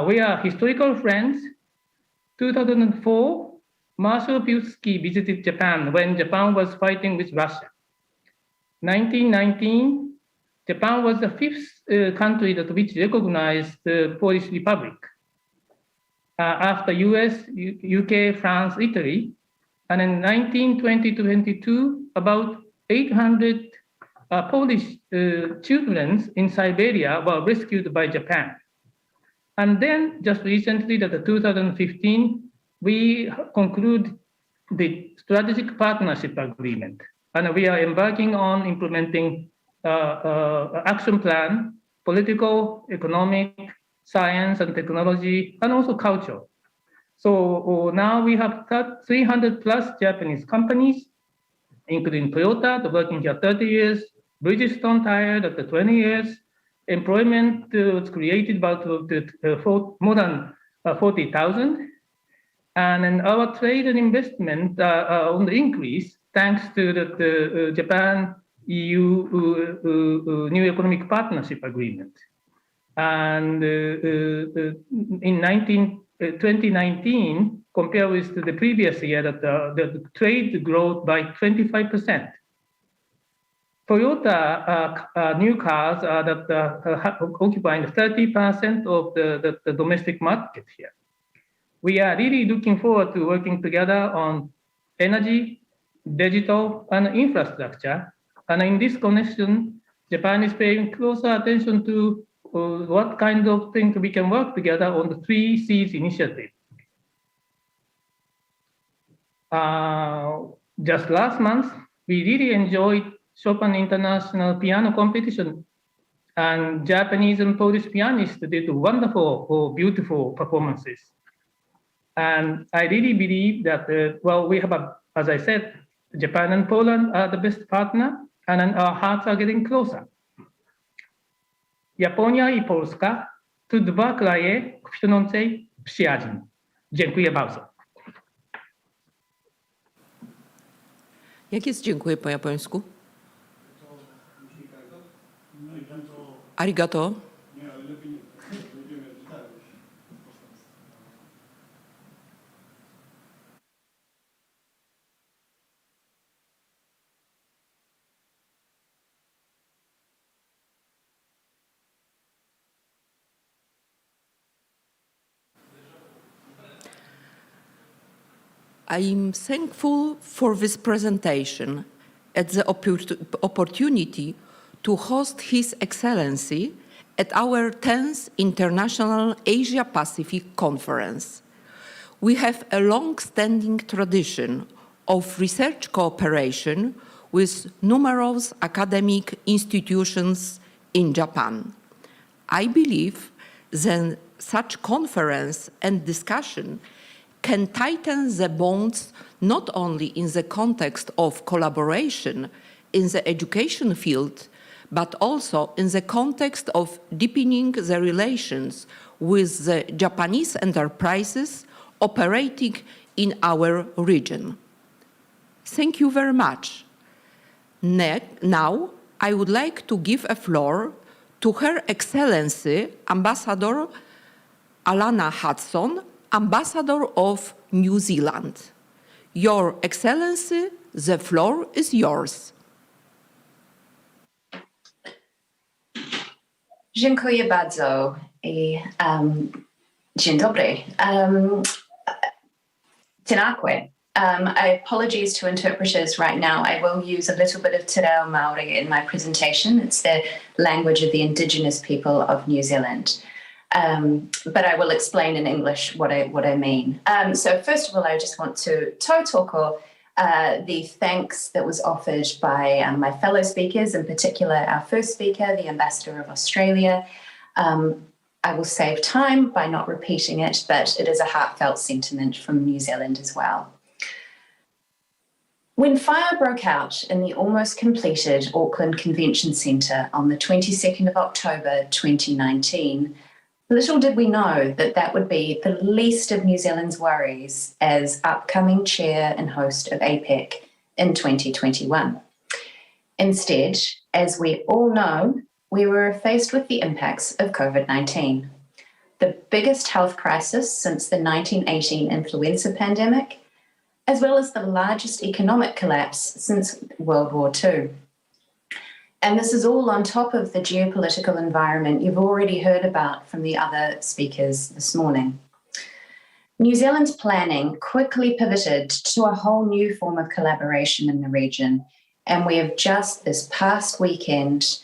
We are historical friends. 2004, Marshal Piłsudski visited Japan when Japan was fighting with Russia. 1919, Japan was the 5th country which recognized the Polish Republic. After US, UK, France, Italy, and in 1920-22, about 800 Polish children in Siberia were rescued by Japan. And then just recently, that 2015, we conclude the strategic partnership agreement, and we are embarking on implementing action plan, political, economic, science and technology, and also culture. So now we have 300 plus Japanese companies, including Toyota, working here 30 years, Bridgestone Tire, 20 years. Employment was created about more than 40,000. And then our trade and investment on the increase, thanks to the Japan-EU New Economic Partnership Agreement. And in 2019, compared with the previous year, the trade growth by 25%. Toyota new cars are occupying 30% of the domestic market here. We are really looking forward to working together on energy, digital, and infrastructure. And in this connection, Japan is paying closer attention to what kind of things we can work together on the 3 Cs initiative. Just last month, we really enjoyed Chopin International Piano Competition, and Japanese and Polish pianists did wonderful, beautiful performances. And I really believe that, we have, as I said, Japan and Poland are the best partner, and our hearts are getting closer. Japonia I Polska to 2 kraje kwitnącej przyjaźni. Dziękuję bardzo. Jak jest dziękuję po japońsku? Arigato. I'm thankful for this presentation and the opportunity to host His Excellency at our 10th International Asia-Pacific Conference. We have a long-standing tradition of research cooperation with numerous academic institutions in Japan. I believe that such conference and discussion can tighten the bonds not only in the context of collaboration in the education field, but also in the context of deepening the relations with the Japanese enterprises operating in our region. Thank you very much. Now, I would like to give a floor to Her Excellency Ambassador Alana Hudson, Ambassador of New Zealand. Your Excellency, the floor is yours. Dziękuję bardzo i dzień dobry. Tinakwe. Apologies to interpreters right now. I will use a little bit of Te Reo Māori in my presentation. It's the language of the indigenous people of New Zealand. But I will explain in English what I mean. So first of all, I just want to tautoko the thanks that was offered by my fellow speakers, in particular our first speaker, the Ambassador of Australia. I will save time by not repeating it, but it is a heartfelt sentiment from New Zealand as well. When fire broke out in the almost completed Auckland Convention Centre on the 22nd of October 2019, little did we know that that would be the least of New Zealand's worries as upcoming chair and host of APEC in 2021. Instead, as we all know, we were faced with the impacts of COVID-19, the biggest health crisis since the 1918 influenza pandemic, as well as the largest economic collapse since World War II. And this is all on top of the geopolitical environment you've already heard about from the other speakers this morning. New Zealand's planning quickly pivoted to a whole new form of collaboration in the region, and we have just this past weekend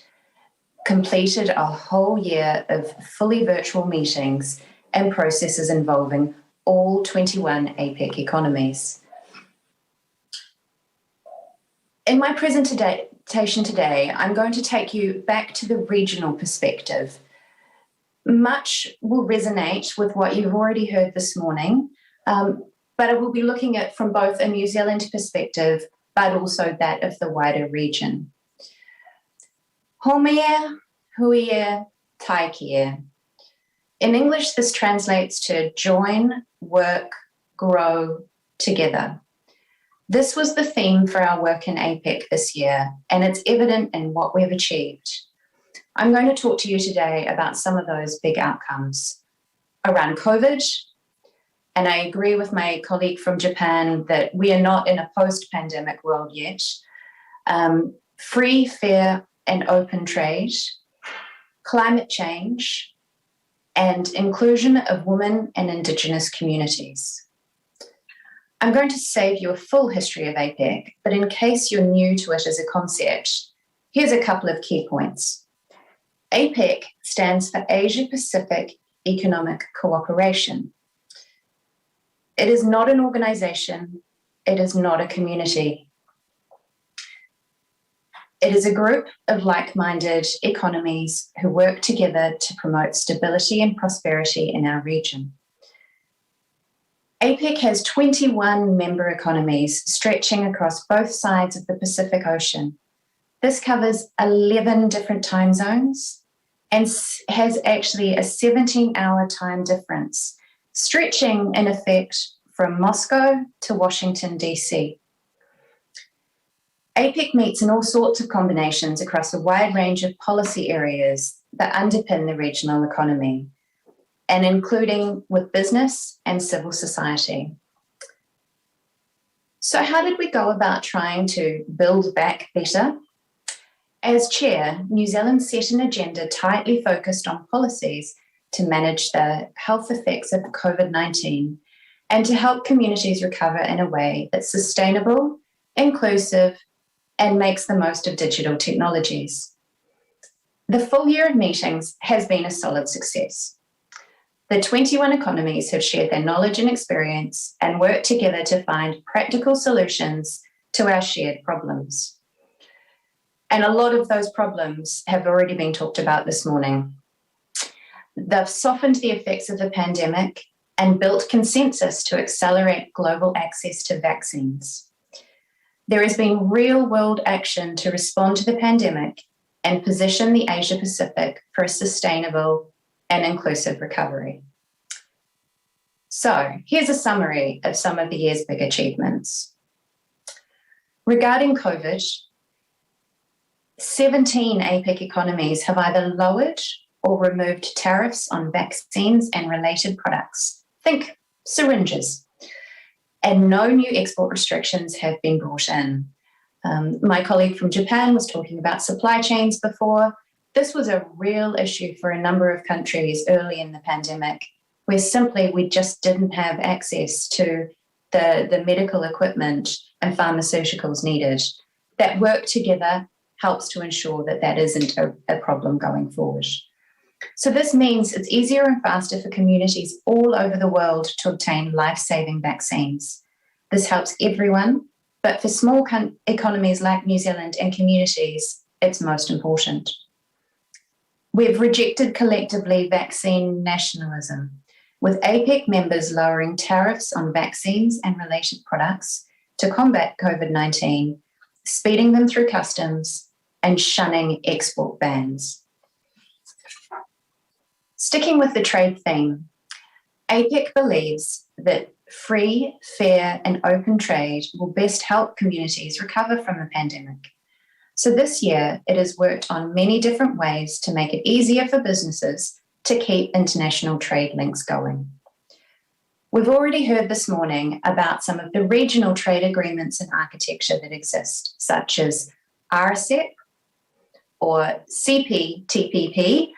completed a whole year of fully virtual meetings and processes involving all 21 APEC economies. In my presentation today, I'm going to take you back to the regional perspective. Much will resonate with what you've already heard this morning, but I will be looking at from both a New Zealand perspective, but also that of the wider region. Homea, huia, taikia. In English, this translates to join, work, grow, together. This was the theme for our work in APEC this year, and it's evident in what we've achieved. I'm going to talk to you today about some of those big outcomes around COVID, and I agree with my colleague from Japan that we are not in a post-pandemic world yet. Free, fair, and open trade, climate change, and inclusion of women and Indigenous communities. I'm going to save you a full history of APEC, but in case you're new to it as a concept, here's a couple of key points. APEC stands for Asia-Pacific Economic Cooperation. It is not an organization, it is not a community. It is a group of like-minded economies who work together to promote stability and prosperity in our region. APEC has 21 member economies stretching across both sides of the Pacific Ocean. This covers 11 different time zones and has actually a 17-hour time difference, stretching in effect from Moscow to Washington, DC. APEC meets in all sorts of combinations across a wide range of policy areas that underpin the regional economy, and including with business and civil society. So how did we go about trying to build back better? As chair, New Zealand set an agenda tightly focused on policies to manage the health effects of COVID-19 and to help communities recover in a way that's sustainable, inclusive, and makes the most of digital technologies. The full year of meetings has been a solid success. The 21 economies have shared their knowledge and experience and worked together to find practical solutions to our shared problems. And a lot of those problems have already been talked about this morning. They've softened the effects of the pandemic and built consensus to accelerate global access to vaccines. There has been real-world action to respond to the pandemic and position the Asia-Pacific for a sustainable and inclusive recovery. So here's a summary of some of the year's big achievements. Regarding COVID, 17 APEC economies have either lowered or removed tariffs on vaccines and related products. Think syringes. And no new export restrictions have been brought in. My colleague from Japan was talking about supply chains before. This was a real issue for a number of countries early in the pandemic, where simply we just didn't have access to the medical equipment and pharmaceuticals needed. That work together helps to ensure that that isn't a problem going forward. So this means it's easier and faster for communities all over the world to obtain life-saving vaccines. This helps everyone, but for small economies like New Zealand and communities, it's most important. We've rejected collectively vaccine nationalism, with APEC members lowering tariffs on vaccines and related products to combat COVID-19, speeding them through customs, and shunning export bans. Sticking with the trade theme, APEC believes that free, fair, and open trade will best help communities recover from the pandemic. So this year, it has worked on many different ways to make it easier for businesses to keep international trade links going. We've already heard this morning about some of the regional trade agreements and architecture that exist, such as RCEP or CPTPP,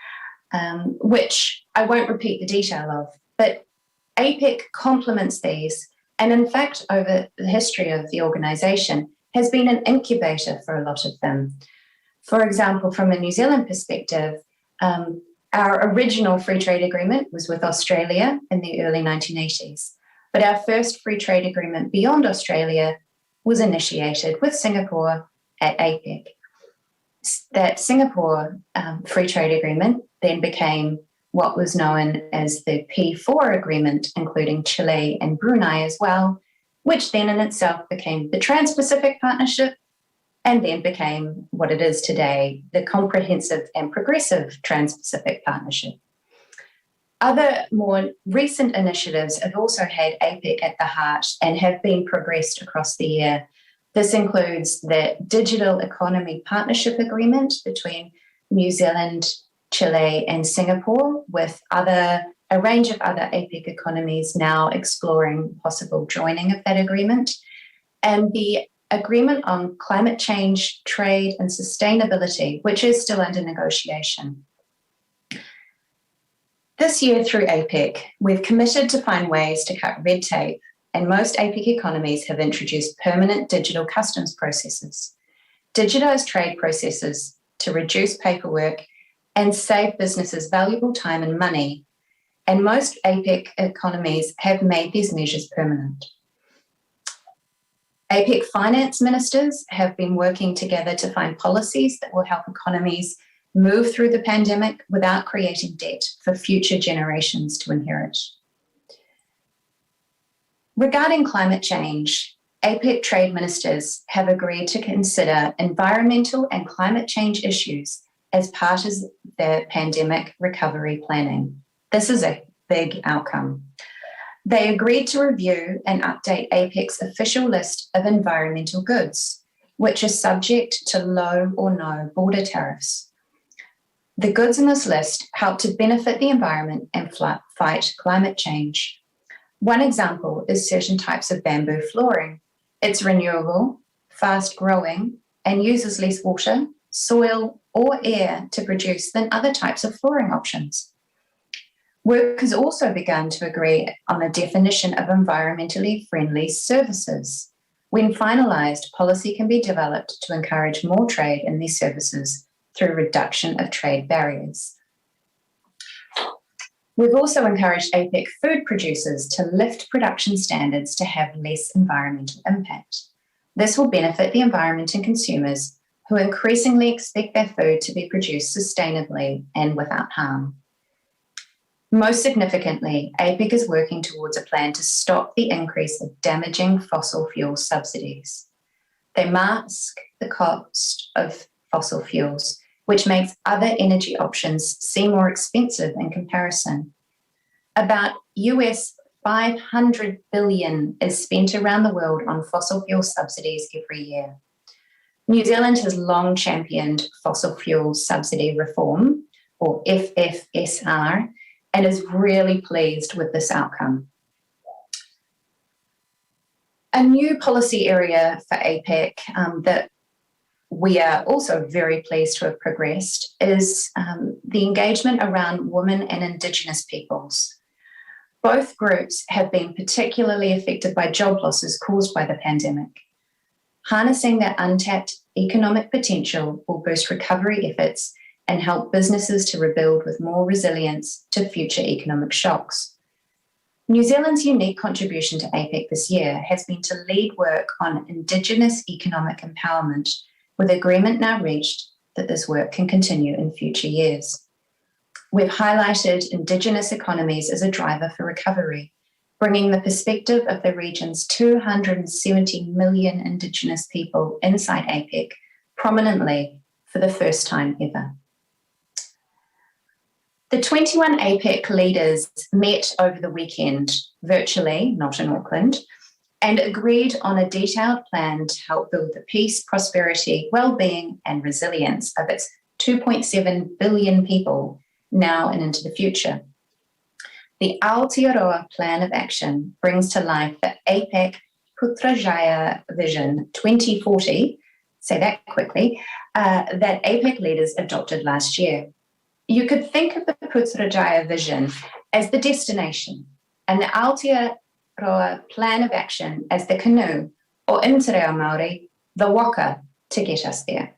which I won't repeat the detail of, but APEC complements these, and in fact, over the history of the organisation, has been an incubator for a lot of them. For example, from a New Zealand perspective, our original free trade agreement was with Australia in the early 1980s, but our first free trade agreement beyond Australia was initiated with Singapore at APEC. That Singapore free trade agreement then became what was known as the P4 agreement, including Chile and Brunei as well, which then in itself became the Trans-Pacific Partnership and then became what it is today, the Comprehensive and Progressive Trans-Pacific Partnership. Other more recent initiatives have also had APEC at the heart and have been progressed across the year. This includes the Digital Economy Partnership Agreement between New Zealand, Chile, and Singapore, with a range of other APEC economies now exploring possible joining of that agreement, and the Agreement on Climate Change, Trade, and Sustainability, which is still under negotiation. This year through APEC, we've committed to find ways to cut red tape, and most APEC economies have introduced permanent digital customs processes, digitised trade processes to reduce paperwork and save businesses valuable time and money, and most APEC economies have made these measures permanent. APEC finance ministers have been working together to find policies that will help economies move through the pandemic without creating debt for future generations to inherit. Regarding climate change, APEC trade ministers have agreed to consider environmental and climate change issues as part of their pandemic recovery planning. This is a big outcome. They agreed to review and update APEC's official list of environmental goods, which are subject to low or no border tariffs. The goods in this list help to benefit the environment and fight climate change. One example is certain types of bamboo flooring. It's renewable, fast-growing, and uses less water, soil, or air to produce than other types of flooring options. Work has also begun to agree on a definition of environmentally friendly services. When finalised, policy can be developed to encourage more trade in these services through reduction of trade barriers. We've also encouraged APEC food producers to lift production standards to have less environmental impact. This will benefit the environment and consumers who increasingly expect their food to be produced sustainably and without harm. Most significantly, APEC is working towards a plan to stop the increase of damaging fossil fuel subsidies. They mask the cost of fossil fuels, which makes other energy options seem more expensive in comparison. About US $500 billion is spent around the world on fossil fuel subsidies every year. New Zealand has long championed fossil fuel subsidy reform, or FFSR, and is really pleased with this outcome. A new policy area for APEC that we are also very pleased to have progressed is the engagement around women and Indigenous peoples. Both groups have been particularly affected by job losses caused by the pandemic. Harnessing their untapped economic potential will boost recovery efforts and help businesses to rebuild with more resilience to future economic shocks. New Zealand's unique contribution to APEC this year has been to lead work on Indigenous economic empowerment, with agreement now reached that this work can continue in future years. We've highlighted Indigenous economies as a driver for recovery, bringing the perspective of the region's 270 million Indigenous people inside APEC prominently for the first time ever. The 21 APEC leaders met over the weekend, virtually, not in Auckland, and agreed on a detailed plan to help build the peace, prosperity, well-being and resilience of its 2.7 billion people now and into the future. The Aotearoa Plan of Action brings to life the APEC Putrajaya Vision 2040, say that quickly, that APEC leaders adopted last year. You could think of the Putrajaya Vision as the destination and the Aotearoa Plan of Action as the canoe, or in Te Reo Māori, the waka, to get us there.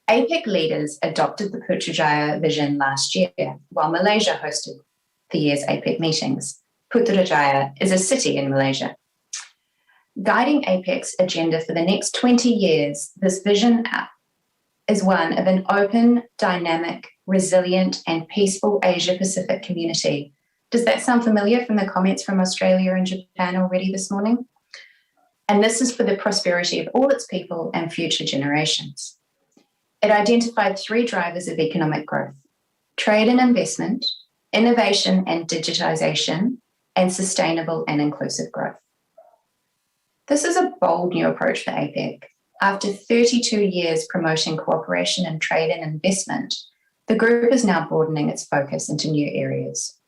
APEC leaders adopted the Putrajaya Vision last year, while Malaysia hosted the year's APEC meetings. Putrajaya is a city in Malaysia. Guiding APEC's agenda for the next 20 years, this vision is one of an open, dynamic, resilient and peaceful Asia-Pacific community. Does that sound familiar from the comments from Australia and Japan already this morning? And this is for the prosperity of all its people and future generations. It identified 3 drivers of economic growth: trade and investment, innovation and digitization, and sustainable and inclusive growth. This is a bold new approach for APEC. After 32 years promoting cooperation and trade and investment, the group is now broadening its focus into new areas.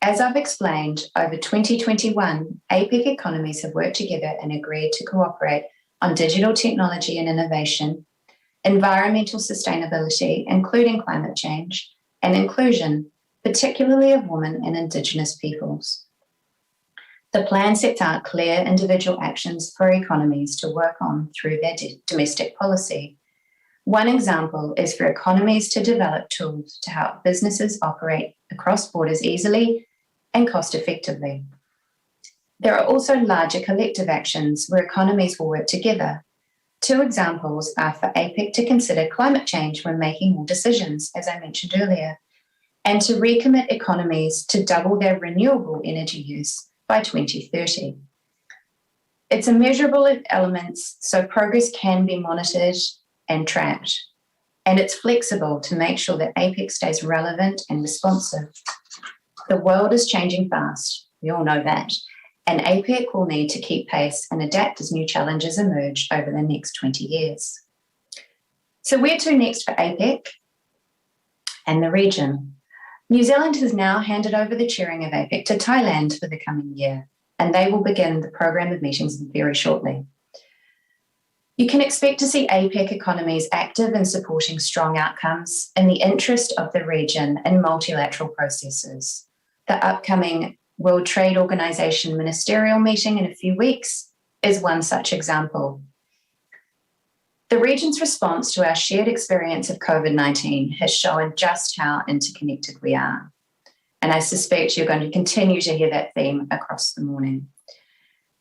As I've explained, over 2021, APEC economies have worked together and agreed to cooperate on digital technology and innovation, environmental sustainability, including climate change, and inclusion, particularly of women and Indigenous peoples. The plan sets out clear individual actions for economies to work on through their domestic policy. One example is for economies to develop tools to help businesses operate across borders easily and cost effectively. There are also larger collective actions where economies will work together. 2 examples are for APEC to consider climate change when making more decisions, as I mentioned earlier, and to recommit economies to double their renewable energy use by 2030. It's a measurable elements, so progress can be monitored and tracked, and it's flexible to make sure that APEC stays relevant and responsive. The world is changing fast, we all know that, and APEC will need to keep pace and adapt as new challenges emerge over the next 20 years. So where to next for APEC and the region? New Zealand has now handed over the chairing of APEC to Thailand for the coming year, and they will begin the program of meetings very shortly. You can expect to see APEC economies active in supporting strong outcomes in the interest of the region in multilateral processes. The upcoming World Trade Organization ministerial meeting in a few weeks is one such example. The region's response to our shared experience of COVID-19 has shown just how interconnected we are. And I suspect you're going to continue to hear that theme across the morning.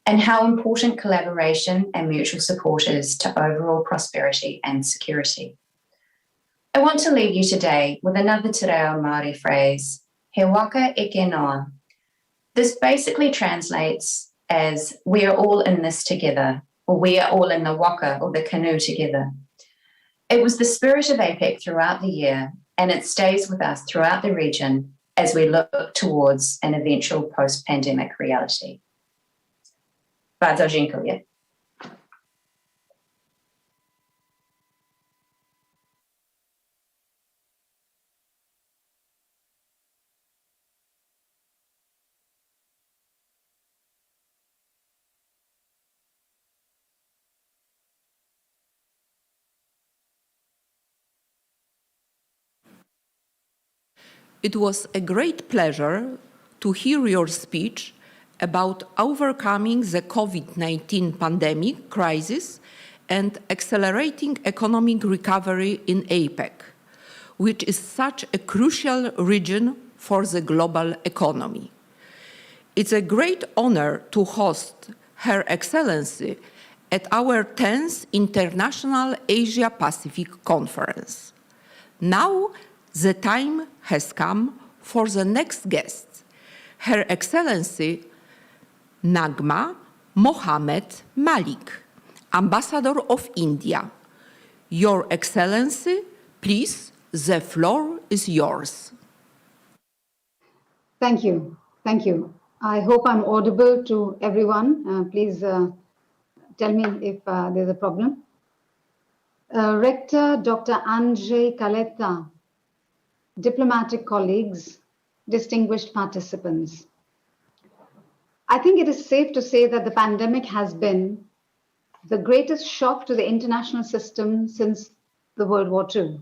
And how important collaboration and mutual support is to overall prosperity and security. I want to leave you today with another Te Reo Māori phrase, he waka eke noa. This basically translates as, we are all in this together, or we are all in the waka or the canoe together. It was the spirit of APEC throughout the year, and it stays with us throughout the region as we look towards an eventual post-pandemic reality. Bardzo dziękuję. It was a great pleasure to hear your speech about overcoming the COVID-19 pandemic crisis and accelerating economic recovery in APEC, which is such a crucial region for the global economy. It's a great honor to host Her Excellency at our 10th International Asia-Pacific Conference. Now, the time has come for the next guest, Her Excellency Nagma Mohammed Malik, Ambassador of India. Your Excellency, please, the floor is yours. Thank you. Thank you. I hope I'm audible to everyone. Please tell me if there's a problem. Rector Dr. Andrzej Kaleta, diplomatic colleagues, distinguished participants. I think it is safe to say that the pandemic has been the greatest shock to the international system since the World War II.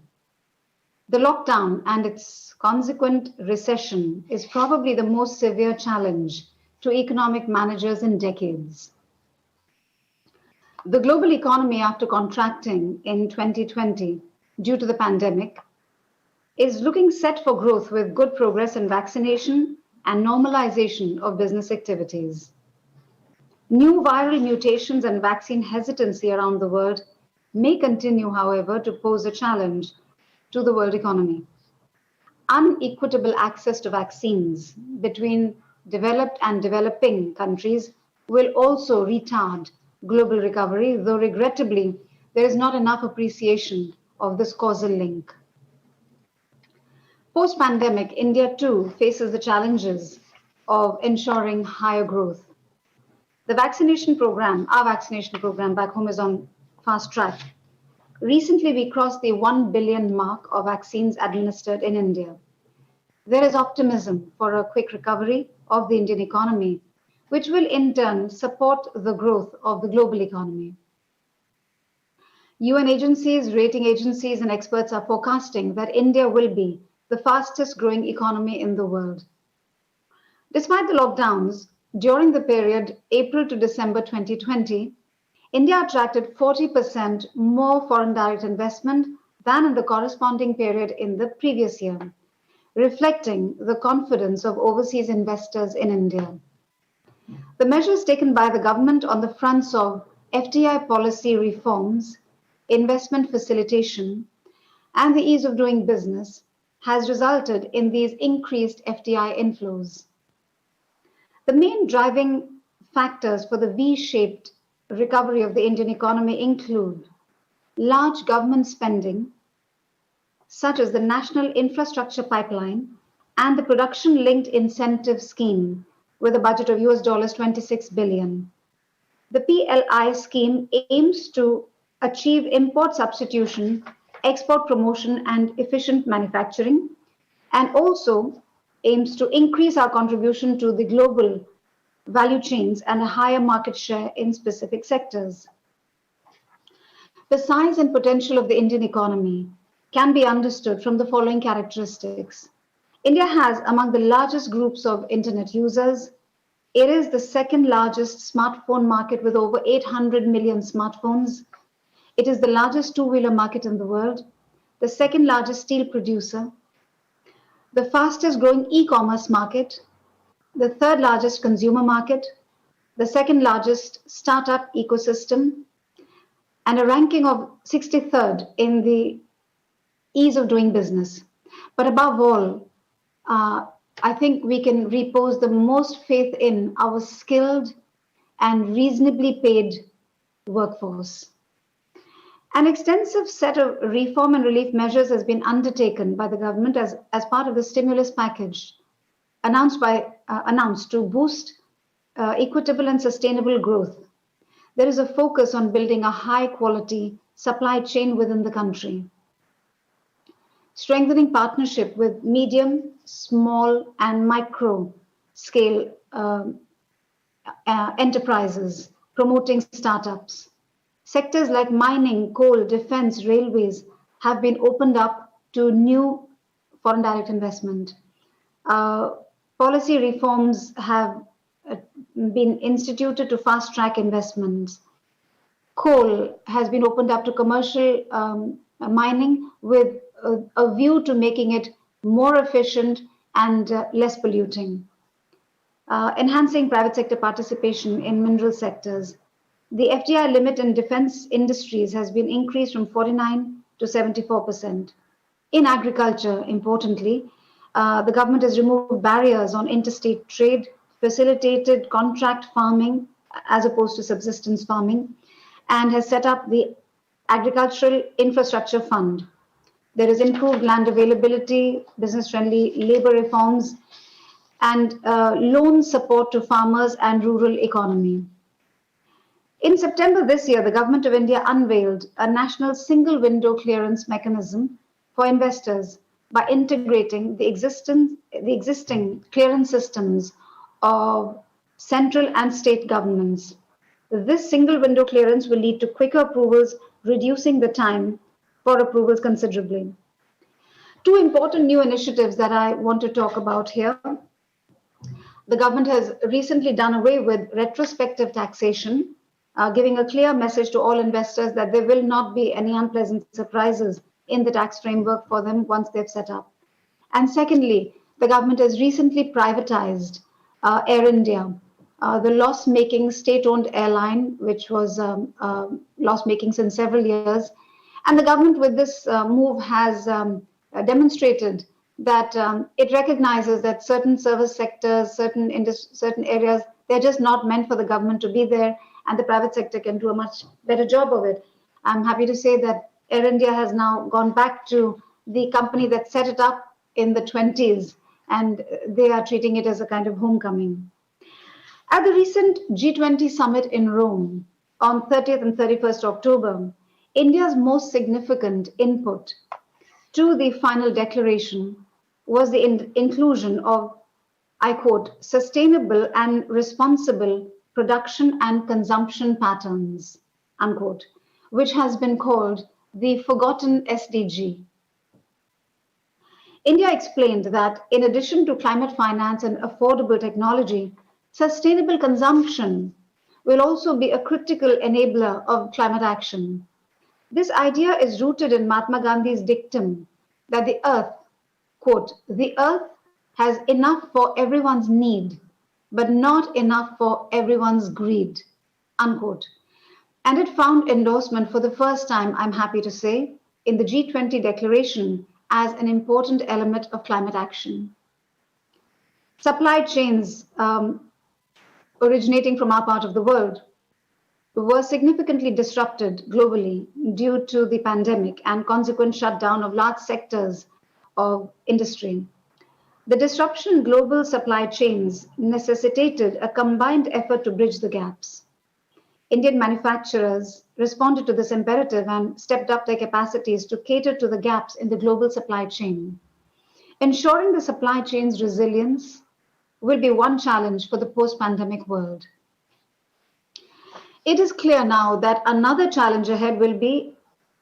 The lockdown and its consequent recession is probably the most severe challenge to economic managers in decades. The global economy, after contracting in 2020 due to the pandemic, is looking set for growth with good progress in vaccination and normalization of business activities. New viral mutations and vaccine hesitancy around the world may continue, however, to pose a challenge to the world economy. Unequitable access to vaccines between developed and developing countries will also retard global recovery, though regrettably, there is not enough appreciation of this causal link. Post-pandemic, India too faces the challenges of ensuring higher growth. The vaccination program, our vaccination program back home is on fast track. Recently, we crossed the 1 billion mark of vaccines administered in India. There is optimism for a quick recovery of the Indian economy, which will in turn support the growth of the global economy. UN agencies, rating agencies, and experts are forecasting that India will be the fastest growing economy in the world. Despite the lockdowns, during the period April to December 2020, India attracted 40% more foreign direct investment than in the corresponding period in the previous year, reflecting the confidence of overseas investors in India. The measures taken by the government on the fronts of FDI policy reforms, investment facilitation, and the ease of doing business has resulted in these increased FDI inflows. The main driving factors for the V-shaped recovery of the Indian economy include large government spending, such as the National Infrastructure Pipeline and the Production-Linked Incentive Scheme with a budget of US $26 billion. The PLI scheme aims to achieve import substitution, export promotion, and efficient manufacturing, and also aims to increase our contribution to the global value chains and a higher market share in specific sectors. The size and potential of the Indian economy can be understood from the following characteristics. India has among the largest groups of internet users. It is the second largest smartphone market with over 800 million smartphones. It is the largest two-wheeler market in the world, the second largest steel producer, the fastest growing e-commerce market, the third largest consumer market, the second largest startup ecosystem, and a ranking of 63rd in the ease of doing business. But above all, I think we can repose the most faith in our skilled and reasonably paid workforce. An extensive set of reform and relief measures has been undertaken by the government as part of the stimulus package announced to boost equitable and sustainable growth. There is a focus on building a high quality supply chain within the country, strengthening partnership with medium, small, and micro scale enterprises, promoting startups. Sectors like mining, coal, defense, railways have been opened up to new foreign direct investment. Policy reforms have been instituted to fast track investments. Coal has been opened up to commercial mining with a view to making it more efficient and less polluting. Enhancing private sector participation in mineral sectors. The FDI limit in defense industries has been increased from 49 to 74%. In agriculture, importantly, the government has removed barriers on interstate trade, facilitated contract farming as opposed to subsistence farming, and has set up the Agricultural Infrastructure Fund. There is improved land availability, business-friendly labor reforms, and loan support to farmers and rural economy. In September this year, the Government of India unveiled a national single window clearance mechanism for investors by integrating the existing clearance systems of central and state governments. This single window clearance will lead to quicker approvals, reducing the time for approvals considerably. Two important new initiatives that I want to talk about here. The government has recently done away with retrospective taxation, giving a clear message to all investors that there will not be any unpleasant surprises in the tax framework for them once they've set up. And secondly, the government has recently privatized Air India, the loss-making state-owned airline, which was loss-making since several years. And the government with this move has demonstrated that it recognizes that certain service sectors, certain areas, they're just not meant for the government to be there, and the private sector can do a much better job of it. I'm happy to say that Air India has now gone back to the company that set it up in the 20s, and they are treating it as a kind of homecoming. At the recent G20 summit in Rome on 30th and 31st October, India's most significant input to the final declaration was the inclusion of, I quote, sustainable and responsible production and consumption patterns, unquote, which has been called the forgotten SDG. India explained that in addition to climate finance and affordable technology, sustainable consumption will also be a critical enabler of climate action. This idea is rooted in Mahatma Gandhi's dictum that the earth, quote, the earth has enough for everyone's need, but not enough for everyone's greed, unquote. And it found endorsement for the first time, I'm happy to say, in the G20 declaration as an important element of climate action. Supply chains originating from our part of the world were significantly disrupted globally due to the pandemic and consequent shutdown of large sectors of industry. The disruption in global supply chains necessitated a combined effort to bridge the gaps. Indian manufacturers responded to this imperative and stepped up their capacities to cater to the gaps in the global supply chain. Ensuring the supply chain's resilience will be one challenge for the post-pandemic world. It is clear now that another challenge ahead will be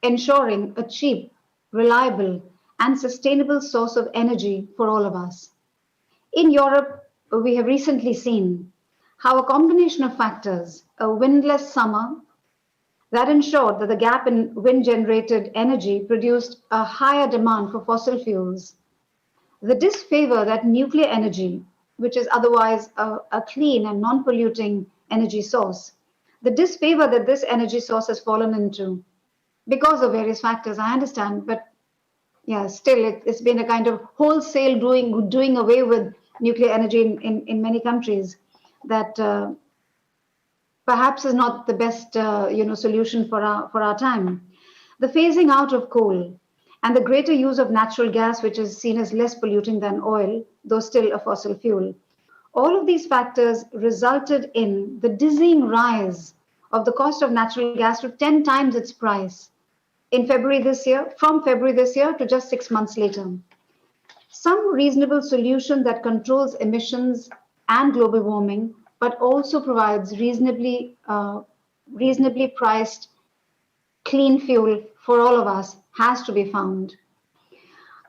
ensuring a cheap, reliable, and sustainable source of energy for all of us. In Europe, we have recently seen how a combination of factors, a windless summer that ensured that the gap in wind-generated energy produced a higher demand for fossil fuels, the disfavor that nuclear energy, which is otherwise a clean and non-polluting energy source, the disfavor that this energy source has fallen into because of various factors, I understand, but yeah, still it's been a kind of wholesale doing away with nuclear energy in many countries that perhaps is not the best solution for our time. The phasing out of coal and the greater use of natural gas, which is seen as less polluting than oil, though still a fossil fuel. All of these factors resulted in the dizzying rise of the cost of natural gas to 10 times its price from February this year to just 6 months later. Some reasonable solution that controls emissions and global warming, but also provides reasonably priced clean fuel for all of us has to be found.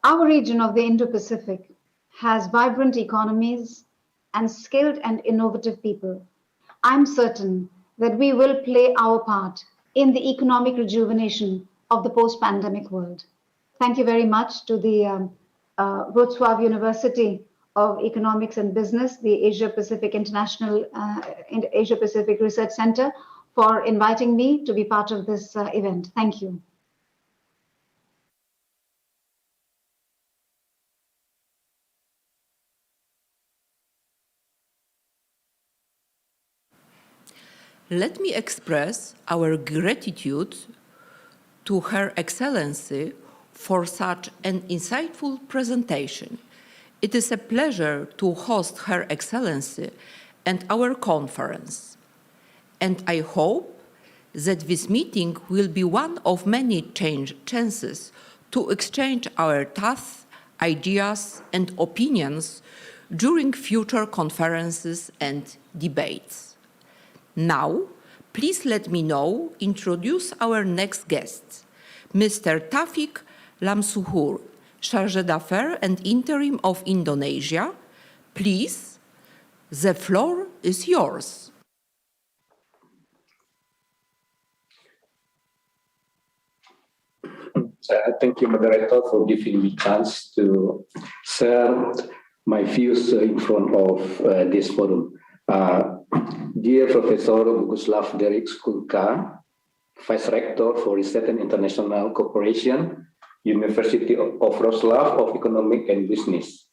Our region of the Indo-Pacific has vibrant economies and skilled and innovative people. I'm certain that we will play our part in the economic rejuvenation of the post-pandemic world. Thank you very much to the Wrocław University of Economics and Business, the Asia Pacific Asia Pacific Research Center, for inviting me to be part of this event. Thank you. Let me express our gratitude to Her Excellency for such an insightful presentation. It is a pleasure to host Her Excellency and our conference. And I hope that this meeting will be one of many chances to exchange our thoughts, ideas, and opinions during future conferences and debates. Now, please let me introduce our next guest, Mr. Taufik Lamsuhur, Chargé d'Affaires and Interim of Indonesia. Please, the floor is yours. Thank you, moderator, for giving me chance to share my views in front of this forum. Dear Professor Boguslav Derek Skulka, Vice Rector for Research and International Cooperation, University of Wrocław of Economic and Business.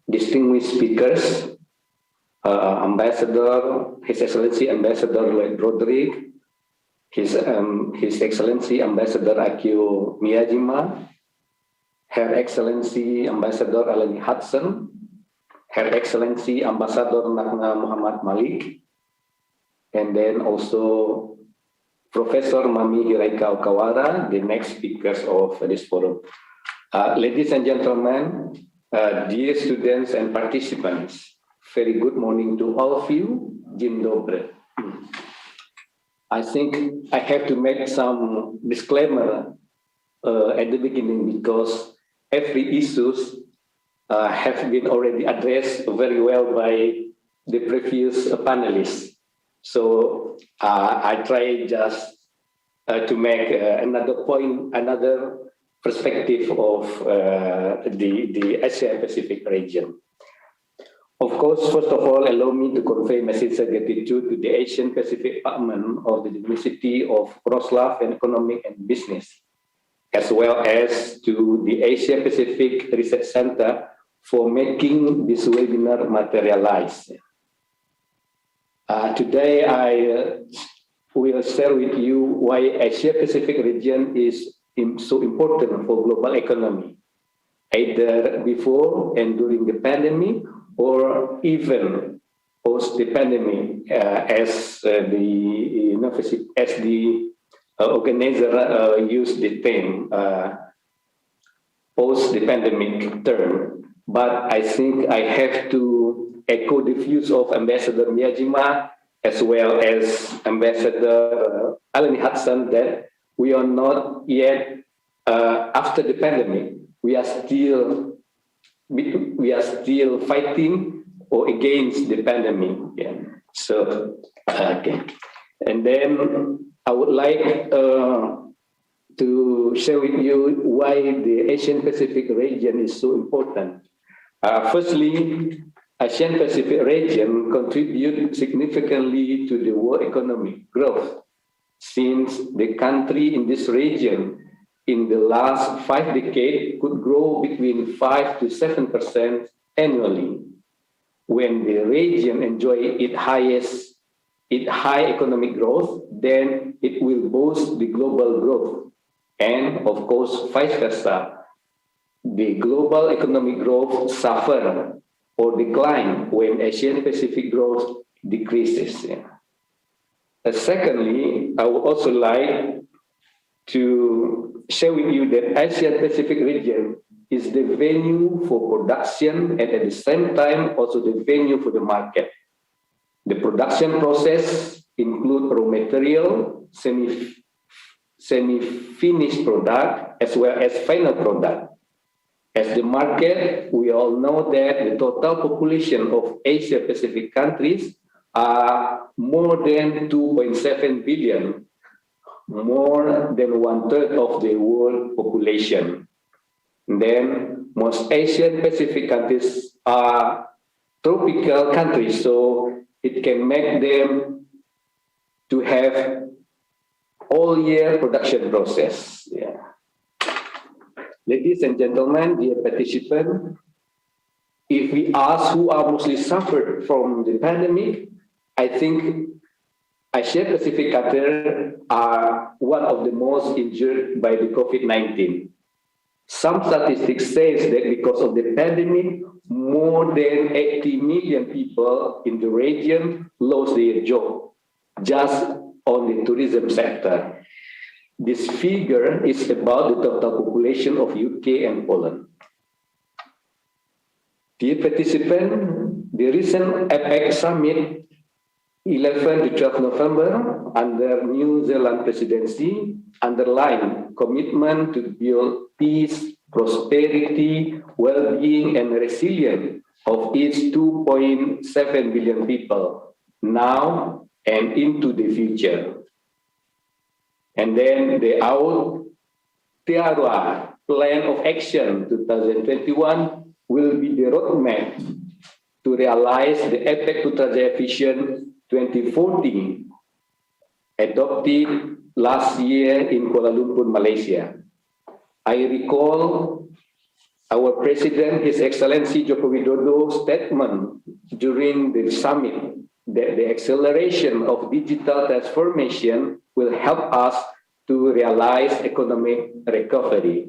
Distinguished speakers, Ambassador, His Excellency Ambassador Lloyd Broderick, His Excellency Ambassador Akio Miyajima, Her Excellency Ambassador Alani Hudson, Her Excellency Ambassador Nagna Muhammad Malik, and then also Professor Mami Hiraika Okawara, the next speakers of this forum. Ladies and gentlemen, dear students and participants, very good morning to all of you. Dzień dobry. I think I have to make some disclaimer at the beginning because every issues have been already addressed very well by the previous panelists. So I try just to make another point, another perspective of the Asia Pacific region. Of course, first of all, allow me to convey my sincere gratitude to the Asian Pacific Department of the University of Wrocław in Economic and Business, as well as to the Asia Pacific Research Center for making this webinar materialize. Today, I will share with you why Asia Pacific region is so important for global economy, either before and during the pandemic, or even post the pandemic, as the organizer used the term post the pandemic term. But I think I have to echo the views of Ambassador Miyajima as well as Ambassador Alani Hudson that we are not yet after the pandemic. We are still fighting or against the pandemic. Yeah. So okay, and then I would like to share with you why the Asian Pacific region is so important. Firstly, Asian Pacific region contributes significantly to the world economic growth, since the country in this region in the last 5 decades could grow between 5 to 7% annually. When the region enjoys its high economic growth, then it will boost the global growth. And of course, vice versa. The global economic growth suffer or decline when Asian Pacific growth decreases. Secondly, I would also like to share with you that Asian Pacific region is the venue for production and at the same time also the venue for the market. The production process includes raw material, semi-finished product, as well as final product. As the market, we all know that the total population of Asia Pacific countries are more than 2.7 billion, more than 1/3 of the world population. And then most Asian Pacific countries are tropical countries, so it can make them to have all year production process. Yeah. Ladies and gentlemen, dear participants, if we ask who are mostly suffered from the pandemic, I think Asia Pacific countries are one of the most injured by the COVID-19. Some statistics say that because of the pandemic, more than 80 million people in the region lost their job just on the tourism sector. This figure is about the total population of UK and Poland. Dear participants, the recent APEC summit, 11 to 12 November, under New Zealand presidency, underlined commitment to build peace, prosperity, well-being, and resilience of its 2.7 billion people now and into the future. And then the Aotearoa Plan of Action 2021 will be the roadmap to realize the APEC Putrajaya Vision 2040, adopted last year in Kuala Lumpur, Malaysia. I recall our President, His Excellency Joko Widodo's statement during the summit that the acceleration of digital transformation will help us to realize economic recovery.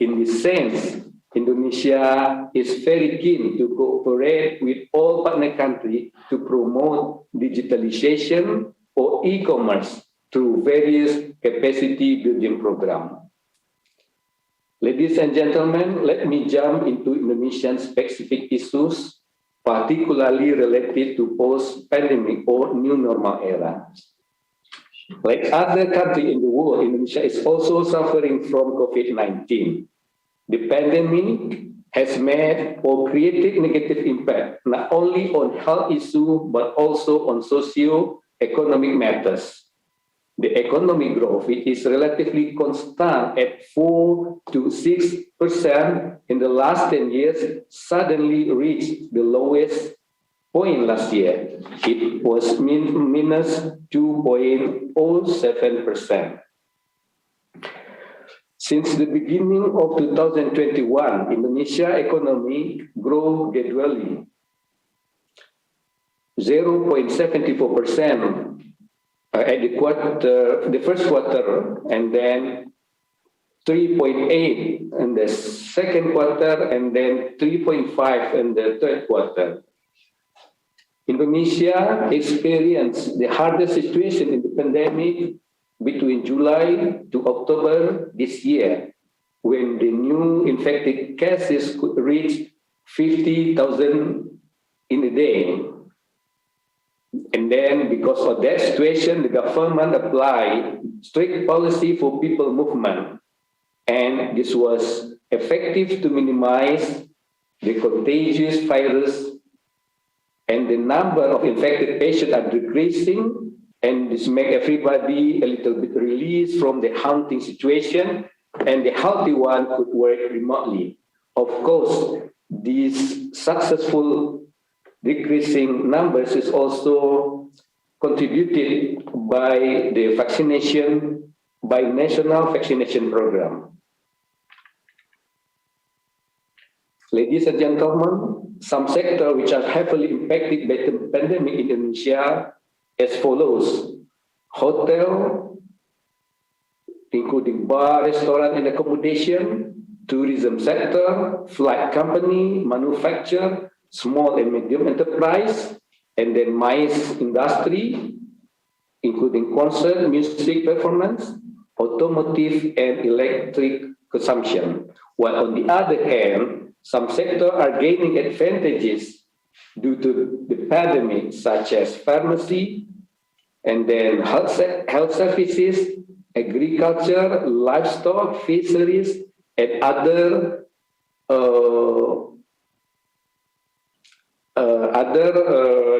In this sense, Indonesia is very keen to cooperate with all partner countries to promote digitalization or e-commerce through various capacity building programs. Ladies and gentlemen, let me jump into Indonesian specific issues, particularly related to post-pandemic or new normal era. Like other countries in the world, Indonesia is also suffering from COVID-19. The pandemic has made or created negative impact, not only on health issues, but also on socio-economic matters. The economic growth, which is relatively constant at 4 to 6% in the last 10 years, suddenly reached the lowest point last year. It was minus 2.07%. Since the beginning of 2021, Indonesia economy grew gradually 0.74% at the first quarter, and then 3.8 in the second quarter, and then 3.5 in the third quarter. Indonesia experienced the hardest situation in the pandemic between July to October this year, when the new infected cases could reach 50,000 in a day. And then because of that situation, the government applied strict policy for people movement. And this was effective to minimize the contagious virus, and the number of infected patients are decreasing, and this makes everybody a little bit released from the haunting situation, and the healthy one could work remotely. Of course, these successful decreasing numbers is also contributed by the vaccination, by national vaccination program. Ladies and gentlemen, some sectors which are heavily impacted by the pandemic in Indonesia as follows: hotel, including bar, restaurant, and accommodation; tourism sector; flight company; manufacture; small and medium enterprise; and then MICE industry, including concert, music performance; automotive, and electric consumption. While on the other hand, some sectors are gaining advantages due to the pandemic, such as pharmacy, and then health services, agriculture, livestock, fisheries, and other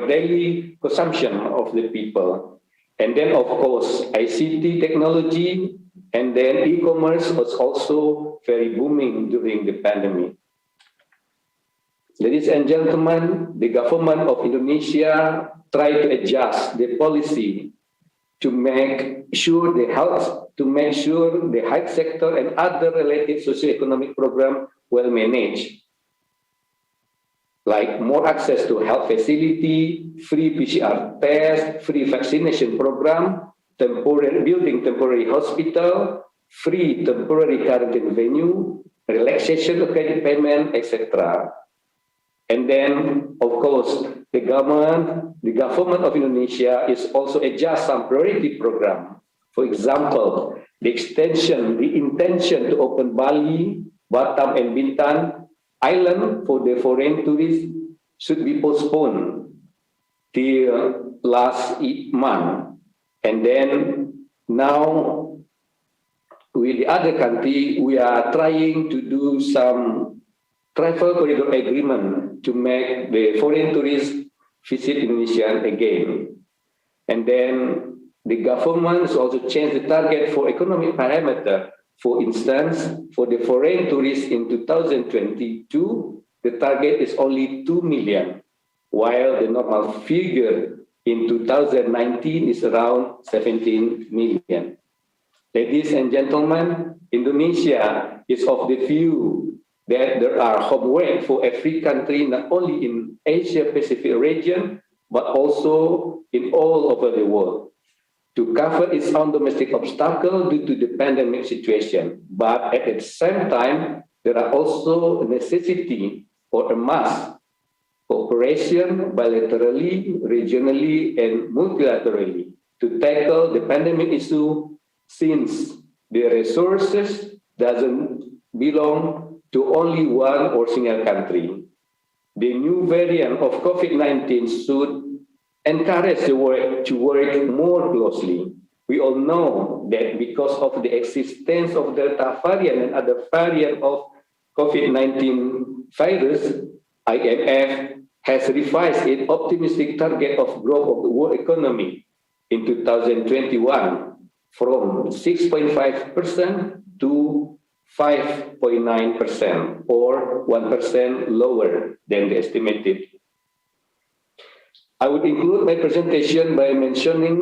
daily consumption of the people. And then, of course, ICT technology, and then e-commerce was also very booming during the pandemic. Ladies and gentlemen, the government of Indonesia tried to adjust the policy to make sure the health sector and other related socio-economic programs well managed, like more access to health facility, free PCR test, free vaccination program, building temporary hospital, free temporary quarantine venue, relaxation of credit payment, etc. And then, of course, the government of Indonesia is also adjust some priority program. For example, the intention to open Bali, Batam, and Bintan Island for the foreign tourists should be postponed till last month. And then now, with the other country, we are trying to do some travel corridor agreement to make the foreign tourists visit Indonesia again. And then the government also changed the target for economic parameter. For instance, for the foreign tourists in 2022, the target is only 2 million, while the normal figure in 2019 is around 17 million. Ladies and gentlemen, Indonesia is of the view that there are homework for every country, not only in Asia-Pacific region, but also in all over the world, to cover its own domestic obstacle due to the pandemic situation. But at the same time, there are also a necessity or a must cooperation bilaterally, regionally, and multilaterally to tackle the pandemic issue, since the resources doesn't belong to only one or single country. The new variant of COVID-19 should encourage the world to work more closely. We all know that because of the existence of Delta variant and other variant of COVID-19 virus, IMF has revised its optimistic target of growth of the world economy in 2021 from 6.5% to 5.9%, or 1% lower than the estimated. I would conclude my presentation by mentioning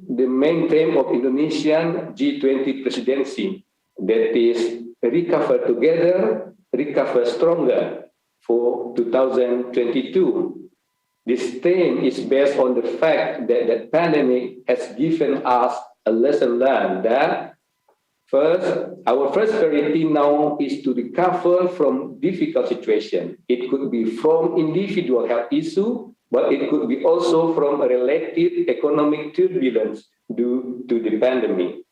the main theme of Indonesian G20 presidency, that is recover together, recover stronger for 2022. This theme is based on the fact that the pandemic has given us a lesson learned that first, our first priority now is to recover from difficult situation. It could be from individual health issue, but it could be also from a related economic turbulence due to the pandemic.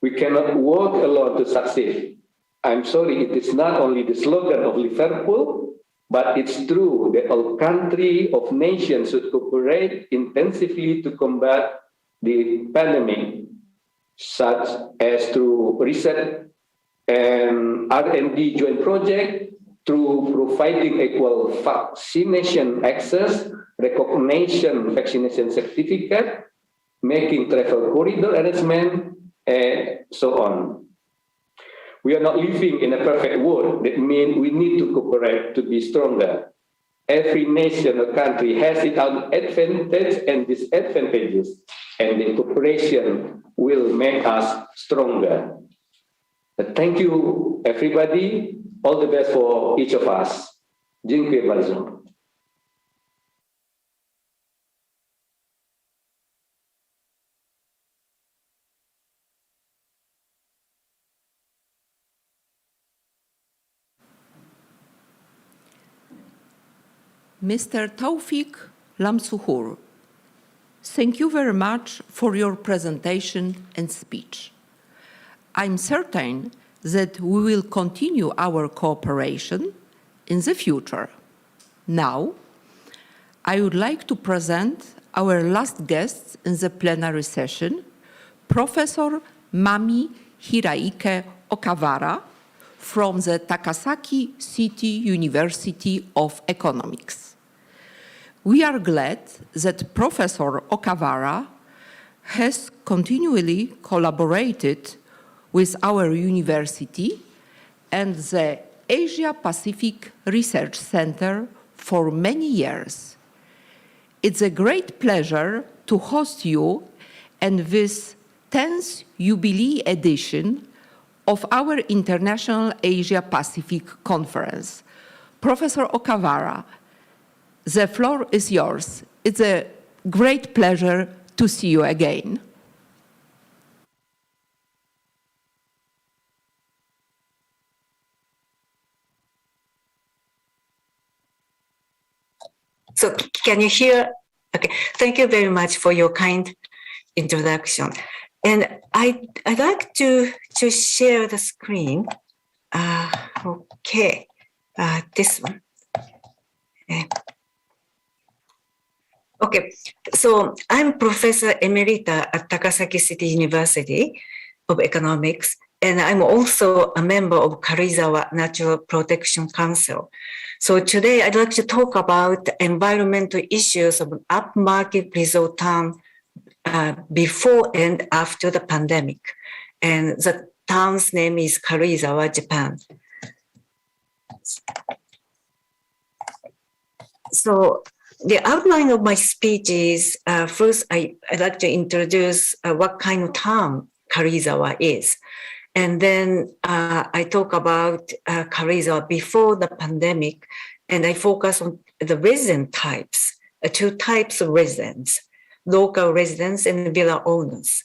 We cannot work alone to succeed. I'm sorry, it is not only the slogan of Liverpool, But it's true that all countries of nations should cooperate intensively to combat the pandemic, such as through research and R&D joint project, through providing equal vaccination access, recognition vaccination certificate, making travel corridor arrangement, and so on. We are not living in a perfect world. That means we need to cooperate to be stronger. Every nation or country has its own advantages and disadvantages, and the cooperation will make us stronger. But thank you, everybody. All the best for each of us. Dziękuję bardzo. Mr. Taufik Lamsuhur, thank you very much for your presentation and speech. I'm certain that we will continue our cooperation in the future. Now, I would like to present our last guests in the plenary session, Professor Mami Hiraike Okawara from the Takasaki City University of Economics. We are glad that Professor Okawara has continually collaborated with our university and the Asia Pacific Research Center for many years. It's a great pleasure to host you in this 10th Jubilee edition of our International Asia Pacific Conference. Professor Okawara, the floor is yours. It's a great pleasure to see you again. So can you hear? Okay, thank you very much for your kind introduction. And I'd like to share the screen. Okay, this one. Okay, so I'm Professor Emerita at Takasaki City University of Economics, and I'm also a member of Karizawa Natural Protection Council. So today I'd like to talk about environmental issues of upmarket resort town before and after the pandemic. And the town's name is Karizawa, Japan. So the outline of my speech is, first I'd like to introduce what kind of town Karizawa is. And then I talk about Karizawa before the pandemic, and I focus on the resident types, two types of residents, local residents and villa owners.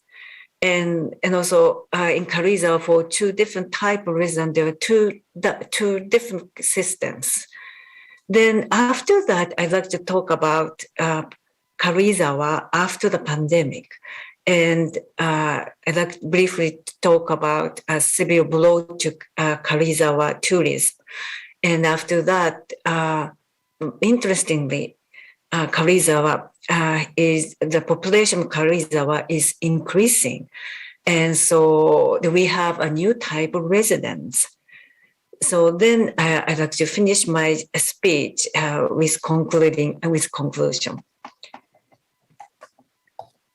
And also in Karizawa, for two different types of residents, there are two different systems. Then after that, I'd like to talk about Karizawa after the pandemic. And I'd like to briefly talk about a severe blow to Karizawa tourism. And after that, interestingly, Karizawa the population of Karizawa is increasing. And so we have a new type of residents. So then I'd like to finish my speech with conclusion.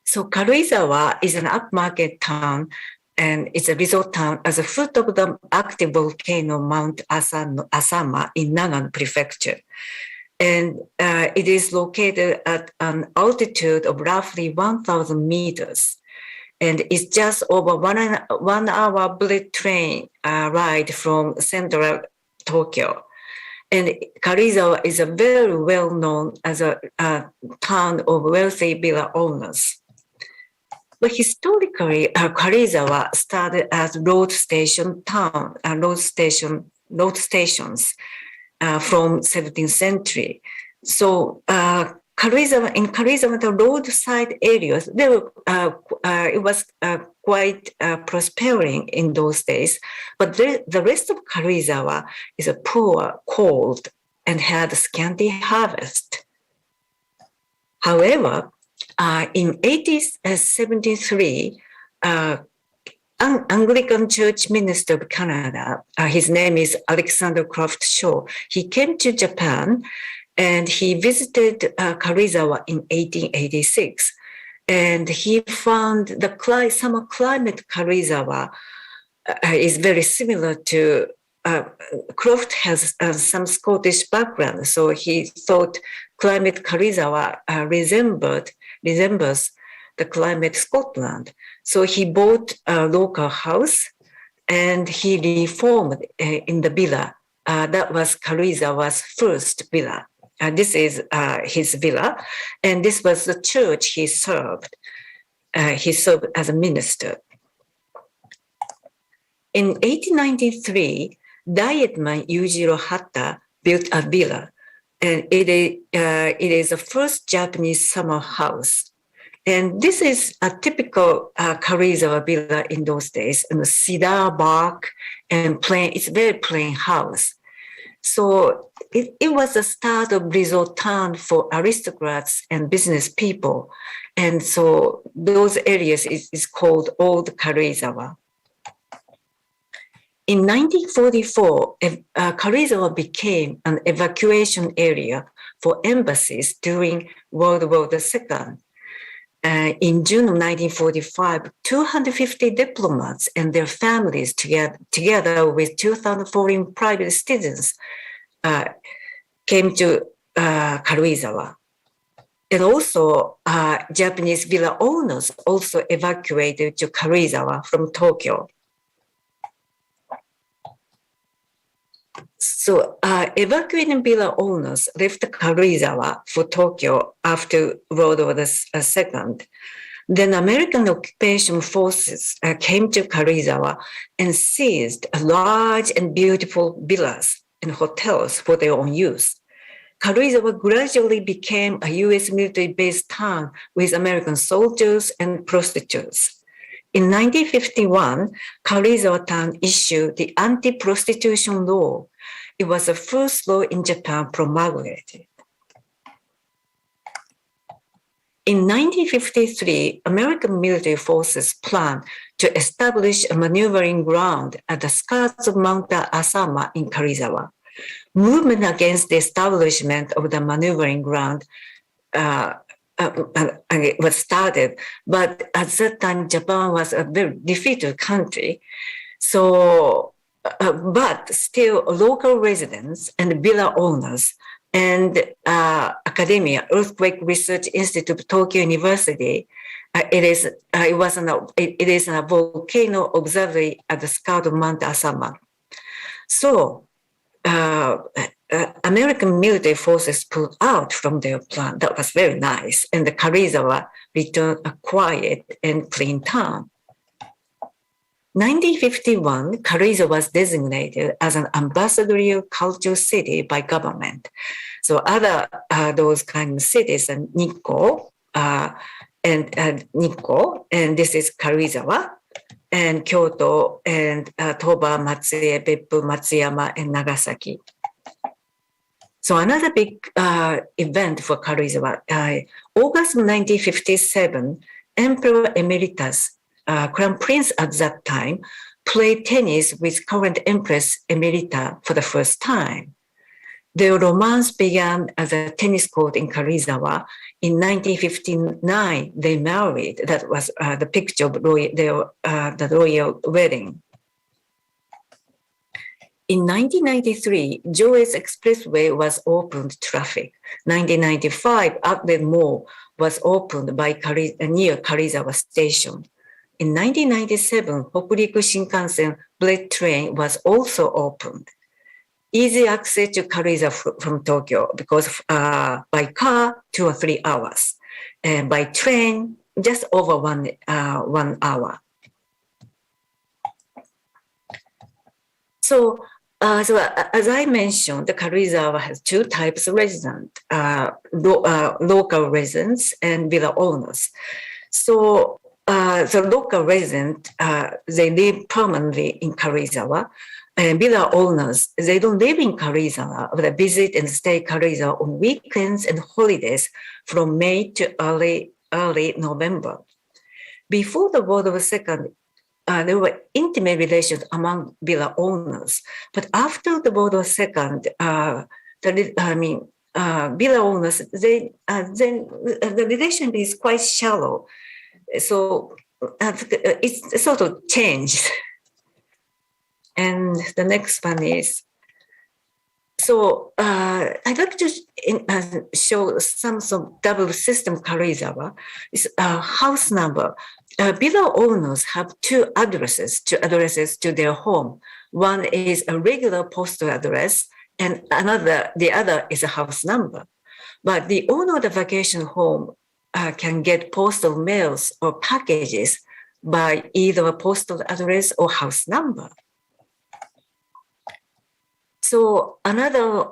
So Karizawa is an upmarket town, and it's a resort town at the foot of the active volcano Mount Asama in Nagano Prefecture. And it is located at an altitude of roughly 1,000 meters. And it's just over 1 hour bullet train ride from central Tokyo. And Karizawa is a very well known as a town of wealthy villa owners. But historically, Karizawa started as road station town, road stations from 17th century. So in Karizawa, the roadside areas, it was quite prospering in those days. But the rest of Karizawa is a poor, cold, and had scanty harvest. However, in 1873, Anglican Church minister of Canada, his name is Alexander Croft Shaw, he came to Japan and he visited Karizawa in 1886. And he found the summer climate Karizawa is very similar to, Croft has some Scottish background, so he thought climate Karizawa resembles the climate Scotland. So he bought a local house and he reformed in the villa. That was Karizawa's first villa. This is his villa, and this was the church he served. He served as a minister. In 1893, dietman Yujiro Hatta built a villa, and it is the first Japanese summer house. And this is a typical Karizawa villa in those days, and cedar bark and plain. It's a very plain house. So it was the start of resort town for aristocrats and business people. And so those areas is called Old Karizawa. In 1944, Karizawa became an evacuation area for embassies during World War II. In June of 1945, 250 diplomats and their families, together with 2,000 foreign private citizens, came to Karizawa. And also, Japanese villa owners also evacuated to Karizawa from Tokyo. So evacuating villa owners left Karizawa for Tokyo after World War II. Then American occupation forces came to Karizawa and seized large and beautiful villas and hotels for their own use. Karizawa gradually became a U.S. military-based town with American soldiers and prostitutes. In 1951, Karizawa town issued the anti-prostitution law. It was the first law in Japan promulgated. In 1953, American military forces planned to establish a maneuvering ground at the skirts of Mount Asama in Karizawa. Movement against the establishment of the maneuvering ground was started, but at that time, Japan was a very defeated country. So, but still, local residents and villa owners and academia, Earthquake Research Institute of Tokyo University, it is a volcano observatory at the scout of Mount Asama. So, American military forces pulled out from their plan. That was very nice. And the Karizawa returned a quiet and clean town. 1951, Karizawa was designated as an ambassadorial cultural city by government. So other those kind of cities, Nikko, Nikko, and this is Karizawa, and Kyoto, and Toba, Matsue, Beppu, Matsuyama, and Nagasaki. So another big event for Karizawa, August 1957, Emperor Emeritus, Crown Prince at that time, played tennis with current Empress Emerita for the first time. Their romance began at a tennis court in Karizawa. In 1959, they married. That was the picture of the royal wedding. In 1993, Joes Expressway was opened to traffic. 1995, Outlet Mall was opened near Karizawa Station. In 1997, Hokuriku Shinkansen bullet train was also opened. Easy access to Karizawa from Tokyo because by car, 2 or 3 hours, and by train, just over 1 hour. So as I mentioned, the Karizawa has 2 types of residents, local residents and villa owners. So the local residents, they live permanently in Karizawa. and villa owners, they don't live in Karizawa, but they visit and stay Karizawa on weekends and holidays from May to early November. Before the World War II, there were intimate relations among villa owners, but after the World War II, villa owners, then the relationship is quite shallow, so it's sort of changed. And the next one is, so I'd like to show some double system Karizawa. It's a house number. Villa owners have two addresses to their home. One is a regular postal address, and the other is a house number. But the owner of the vacation home can get postal mails or packages by either a postal address or house number. So another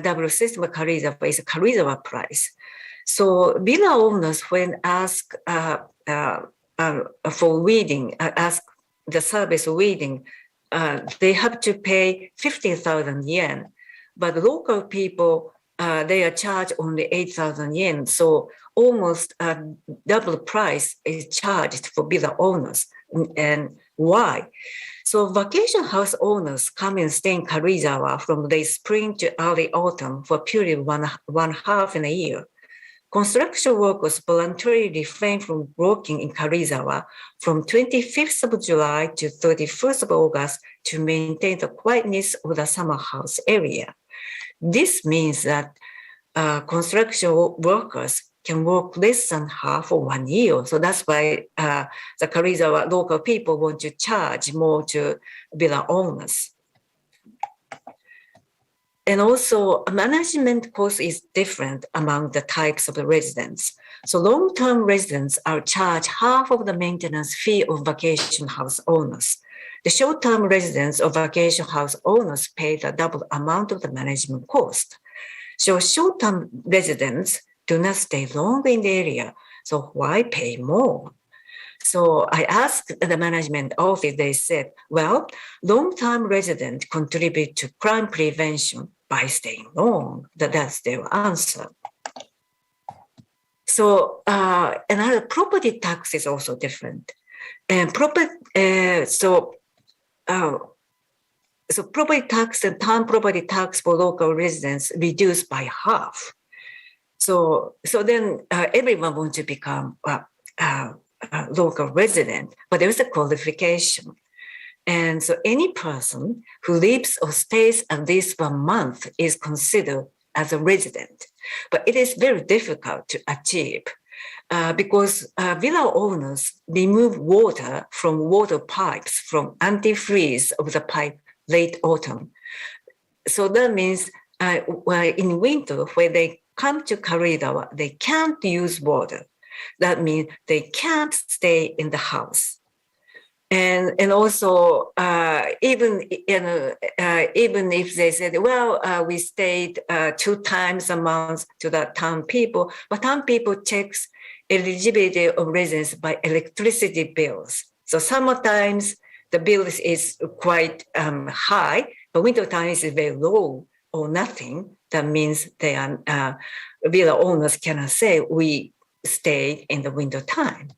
double system of Karizawa is a Karizawa price. So villa owners, when asked for weeding, ask the service weeding, they have to pay 50,000 yen. But local people, they are charged only 8,000 yen. So almost double price is charged for villa owners. And why? So vacation house owners come and stay in Karizawa from late spring to early autumn for a period of one half in a year. Construction workers voluntarily refrain from working in Karizawa from 25th of July to 31st of August to maintain the quietness of the summer house area. This means that construction workers can work less than half for 1 year. So that's why the Karizawa local people want to charge more to villa owners. And also, management cost is different among the types of the residents. So long-term residents are charged half of the maintenance fee of vacation house owners. The short-term residents of vacation house owners pay the double amount of the management cost. So short-term residents do not stay long in the area, so why pay more? So I asked the management office, they said, well, long-term residents contribute to crime prevention by staying long. That's their answer. So another property tax is also different. And so property tax and town property tax for local residents reduced by half. So then everyone wants to become a local resident, but there is a qualification. And so any person who lives or stays at least 1 month is considered as a resident. But it is very difficult to achieve because villa owners remove water from water pipes from antifreeze of the pipe late autumn. So that means in winter, when they come to Karizawa, they can't use water. That means they can't stay in the house. And also, even if they said, well, we stayed 2 times a month to the town people, but town people checks eligibility of residents by electricity bills. So sometimes the bill is quite high, but winter time is very low or nothing. That means they are villa owners cannot say we stayed in the winter time.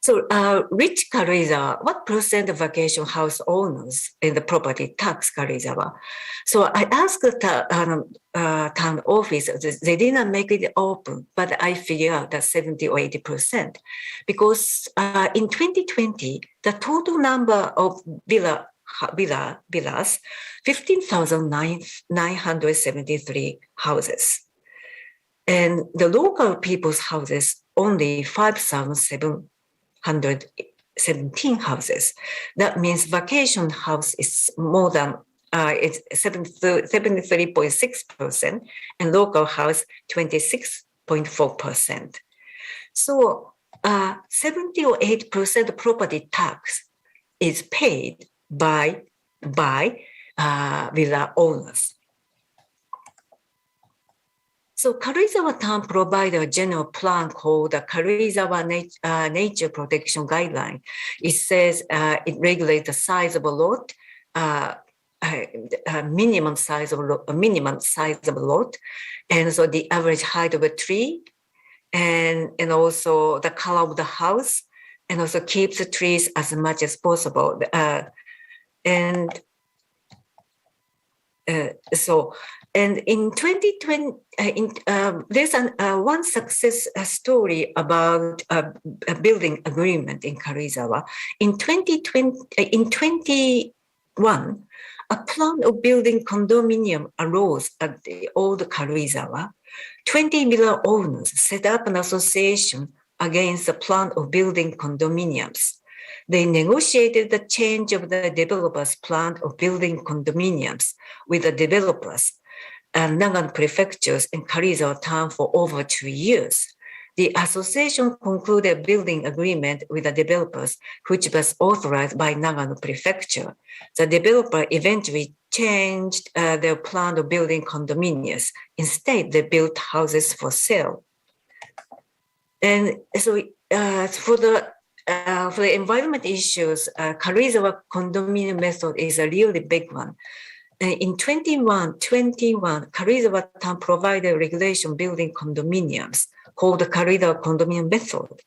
So rich Karizawa, what percent of vacation house owners in the property tax Karizawa? So I asked the town office, they didn't make it open, but I figured out that 70 or 80%. Because in 2020, the total number of villas, 15,973 houses. And the local people's houses, only 5,717 houses. That means vacation house is more than, it's 73.6%, and local house 26.4%. So 70 or 8% property tax is paid by villa owners. So Karuizawa Town provided a general plan called the Karuizawa Nature Protection Guideline. It says it regulates the size of a lot, minimum size of a lot, and so the average height of a tree, and also the color of the house, and also keeps the trees as much as possible. And in 2020, there's one success story about a building agreement in Karuizawa. In 21, a plan of building condominium arose at the old Karuizawa. 20 villa owners set up an association against the plan of building condominiums. They negotiated the change of the developer's plan of building condominiums with the developers and Nagano prefectures and Karuizawa town for over 2 years. The association concluded a building agreement with the developers, which was authorized by Nagano prefecture. The developer eventually changed their plan of building condominiums. Instead, they built houses for sale. And so for the environment issues, Karuizawa condominium method is a really big one. In 21, Karuizawa town provided regulation building condominiums called the Karuizawa condominium method.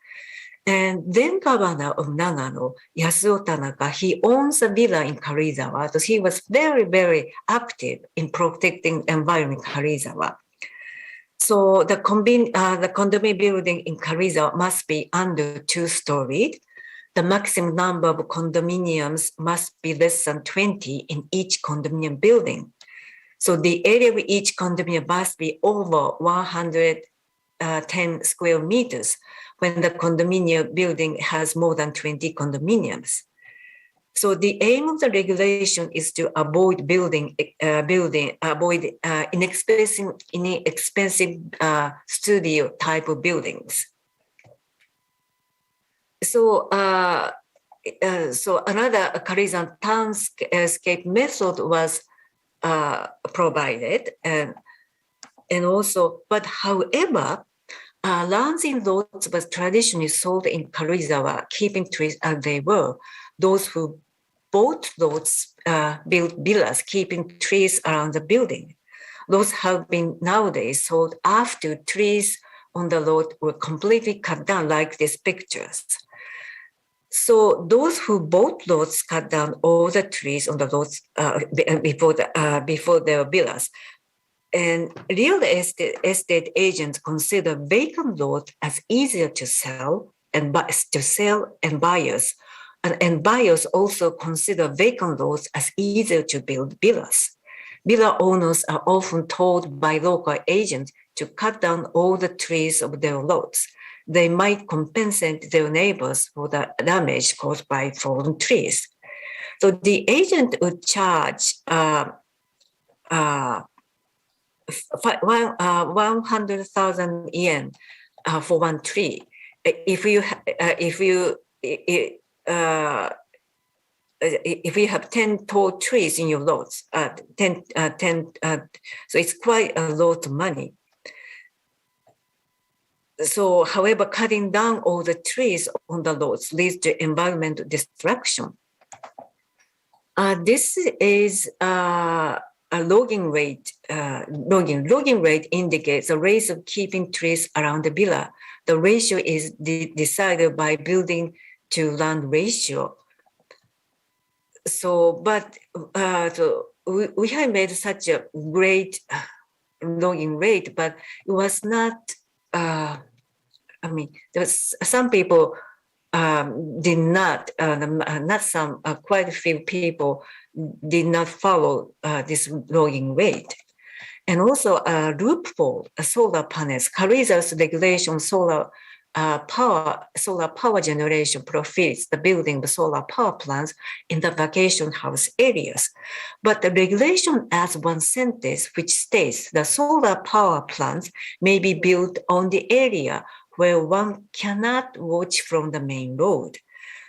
And then governor of Nagano, Yasuo Tanaka, he owns a villa in Karuizawa. So he was very, very active in protecting environment in Karuizawa. So the condominium building in Karuizawa must be under 2-storied. The maximum number of condominiums must be less than 20 in each condominium building. So the area of each condominium must be over 110 square meters when the condominium building has more than 20 condominiums. So the aim of the regulation is to avoid inexpensive studio type of buildings. So, another Karuizawa townscape method was provided, and also, but however, lands in lots was traditionally sold in Karuizawa, keeping trees as they were. Those who bought lots built villas, keeping trees around the building. Those have been nowadays sold after trees on the lot were completely cut down, like these pictures. So those who bought lots cut down all the trees on the lots before their villas. And real estate agents consider vacant lot as easier to sell and buyers. And buyers also consider vacant lots as easier to build villas. Villa owners are often told by local agents to cut down all the trees of their lots. They might compensate their neighbors for the damage caused by fallen trees. So the agent would charge 100,000 yen for one tree. If you have 10 tall trees in your lots, so it's quite a lot of money. So, however, cutting down all the trees on the lots leads to environmental destruction. This is a logging rate. Logging rate indicates the rate of keeping trees around the villa. The ratio is decided by building to land ratio. So, but we have made such a great logging rate, but it was not. Some people did not. Quite a few people did not follow this logging rate. And also loophole, solar panels. Karuizawa's regulation solar power generation profits the building of solar power plants in the vacation house areas. But the regulation adds one sentence which states the solar power plants may be built on the area where one cannot watch from the main road.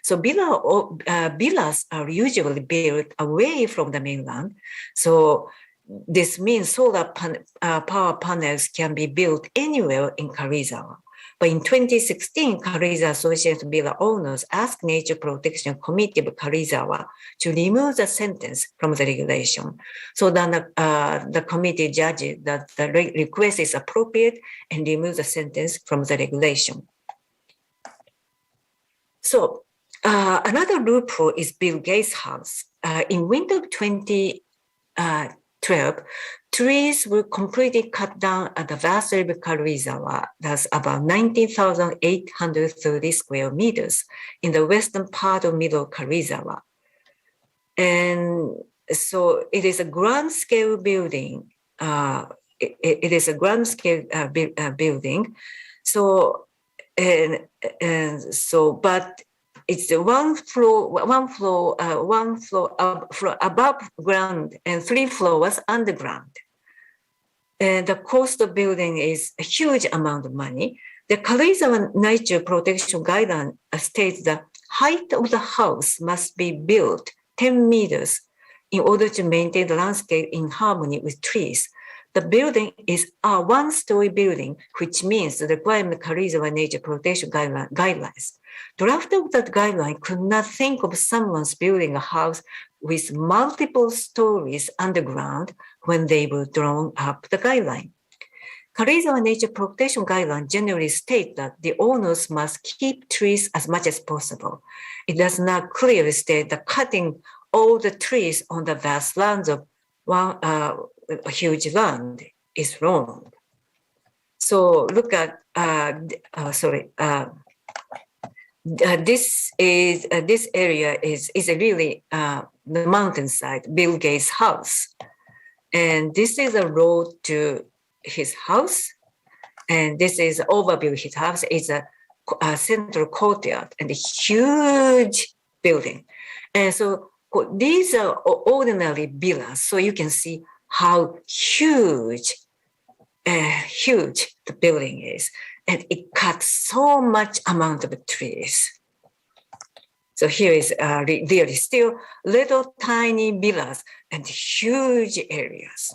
So villas are usually built away from the mainland. So this means solar power panels can be built anywhere in Karizawa. But in 2016, Karizawa Association Villa owners asked Nature Protection Committee of Karizawa to remove the sentence from the regulation. So then the committee judged that the request is appropriate and removed the sentence from the regulation. So another loophole is Bill Gates' house. In winter of 2012, trees were completely cut down at the vast area of Karizawa. That's about 19,830 square meters in the western part of middle Karizawa. And so it is a grand scale building. It is a grand scale building. So, but it's one floor above ground and 3 floors underground. And the cost of building is a huge amount of money. The Karizawa Nature Protection Guideline states the height of the house must be built 10 meters in order to maintain the landscape in harmony with trees. The building is a one-story building, which means the requirement of Karizawa Nature Protection Guidelines. Drafter of that guideline could not think of someone's building a house with multiple stories underground when they were drawing up the guideline. Karizawa Nature Protection Guideline generally state that the owners must keep trees as much as possible. It does not clearly state that cutting all the trees on the vast lands of a huge land is wrong. So look at, this area is really the mountainside, Bill Gates' house. And this is a road to his house. And this is overview of his house. It's a central courtyard and a huge building. And so these are ordinary villas. So you can see how huge the building is. And it cuts so much amount of trees. So here is really still little tiny villas and huge areas.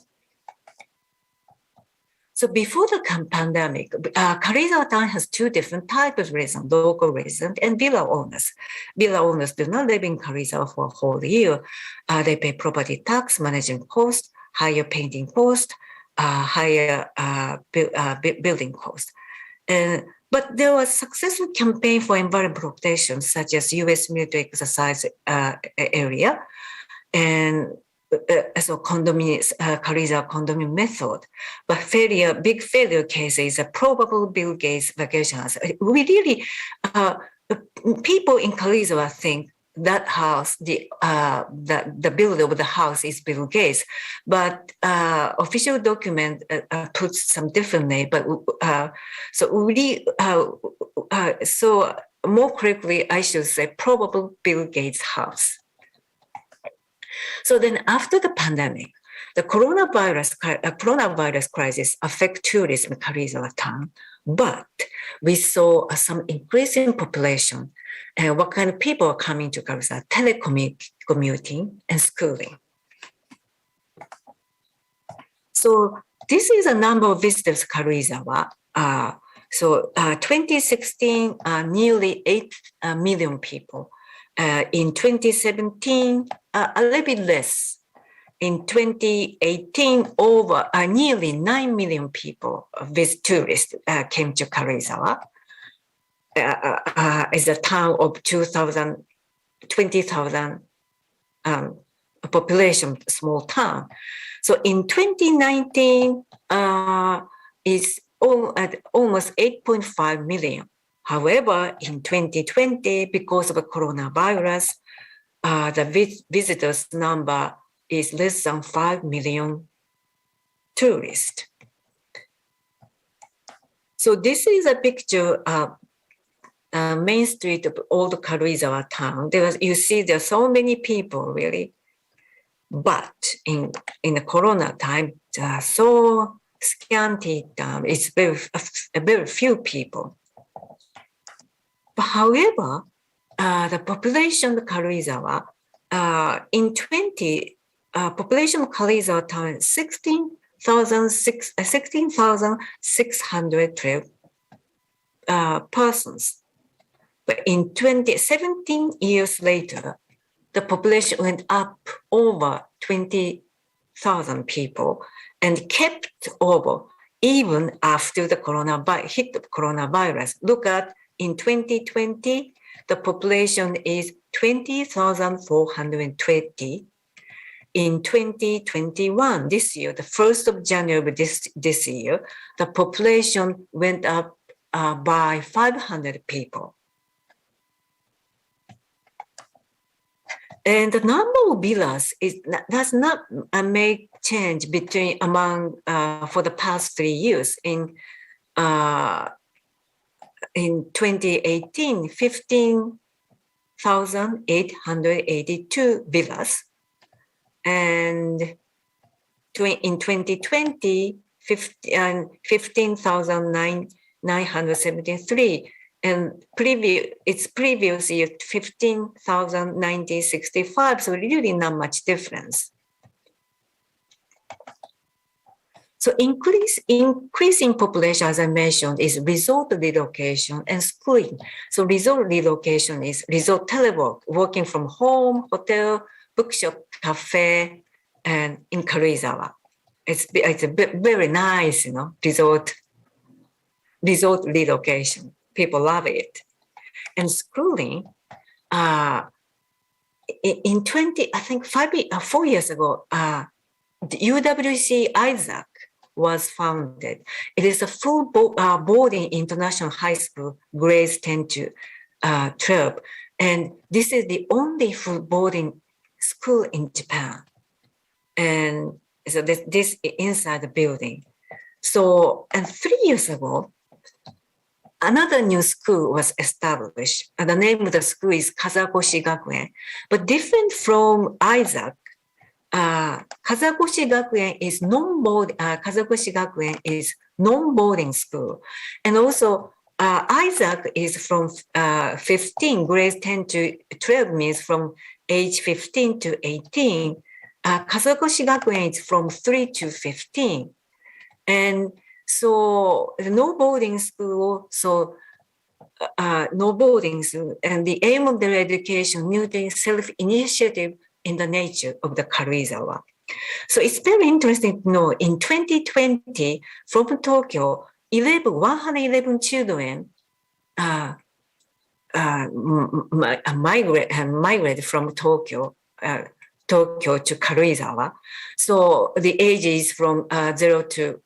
So before the pandemic, Karizawa town has 2 different types of residents, local residents and villa owners. Villa owners do not live in Karizawa for a whole year. They pay property tax, management cost, higher painting cost, higher building cost. But there was successful campaign for environmental protection, such as U.S. military exercise area, and so Karizawa condominium method. But big failure case is a probable Bill Gates vacation house. We really, people in Karizawa think that house, the builder of the house is Bill Gates, but official document puts some different name. But so more correctly, I should say probable Bill Gates house. So then after the pandemic, the coronavirus crisis affect tourism in Karizawa town, but we saw some increase in population and what kind of people are coming to Karizawa, telecommuting and schooling. So this is a number of visitors to Karizawa. 2016, nearly 8 million people. In 2017, a little bit less. In 2018, over nearly 9 million people, tourists, came to Karizawa. It's a town of 20,000 population, small town. So in 2019, it's almost 8.5 million. However, in 2020, because of the coronavirus, the visitors number is less than 5 million tourists. So this is a picture of Main Street of old Karizawa town. You see there are so many people really, but in the Corona time, so scanty. It's very few people. But however, the population of Karizawa in 20 population of Kalizawa town is 16,612 persons. But in 17 years later, the population went up over 20,000 people and kept over even after the coronavirus. Look at in 2020, the population is 20,420. In 2021, this year, the 1st of January this year, the population went up by 500 people. And the number of villas does not make change for the past 3 years. In 2018, 15,882 villas. And in 2020, 15,973. And its previous year, 15,965. So really not much difference. So increasing population, as I mentioned, is resort relocation and schooling. So resort relocation is resort telework, working from home, hotel, bookshop, cafe, and in Kalizawa. It's a very nice, resort relocation. People love it. And schooling, in 4 years ago, the UWC Isaac was founded. It is a full boarding international high school, grades 10 to 12. And this is the only full boarding school in Japan. And so this inside the building. So, and 3 years ago, another new school was established. And the name of the school is Kazagoshi Gakuen. But different from Isaac, Kazagoshi Gakuen is non-boarding school. And also Isaac is from 15, grades 10 to 12 means from age 15 to 18. Kazagoshi Gakuen is from 3 to 15. And so no boarding school, and the aim of their education, muting self-initiative in the nature of the Kalizawa. So it's very interesting to know in 2020, from Tokyo, 111 children migrated from Tokyo to Kalizawa. So the age is from 0 to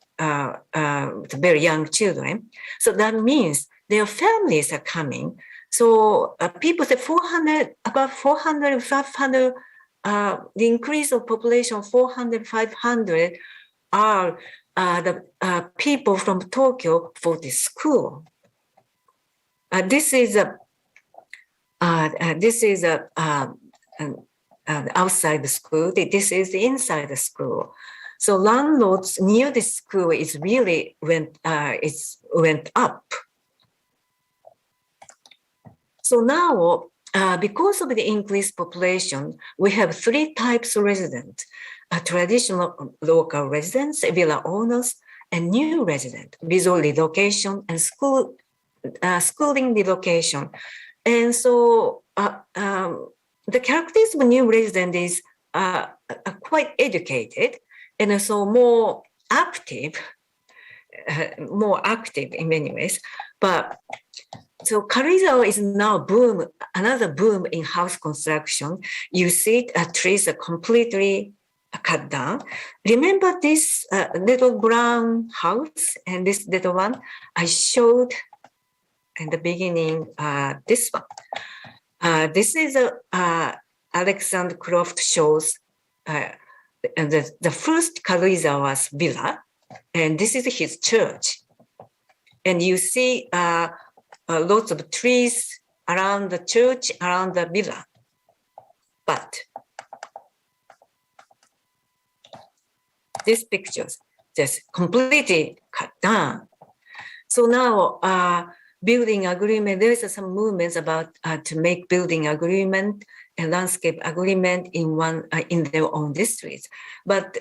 very young children. So that means their families are coming. So people say about 400, 500, the increase of population 400, 500 are the people from Tokyo for the school. This is outside the school. This is the inside the school. So landlords near the school is really went up. So now, because of the increased population, we have 3 types of residents: traditional local residents, villa owners, and new resident, resort relocation and schooling relocation. And so the characteristics of new resident is quite educated and also more active in many ways. But so Kalizawa is now another boom in house construction. You see trees are completely cut down. Remember this little brown house and this little one I showed in the beginning, this one. This is Alexander Croft shows the first Kalizawa's villa, and this is his church. And you see lots of trees around the church, around the villa. But these pictures just completely cut down. So now building agreement, there is some movements about to make building agreement and landscape agreement in their own districts, but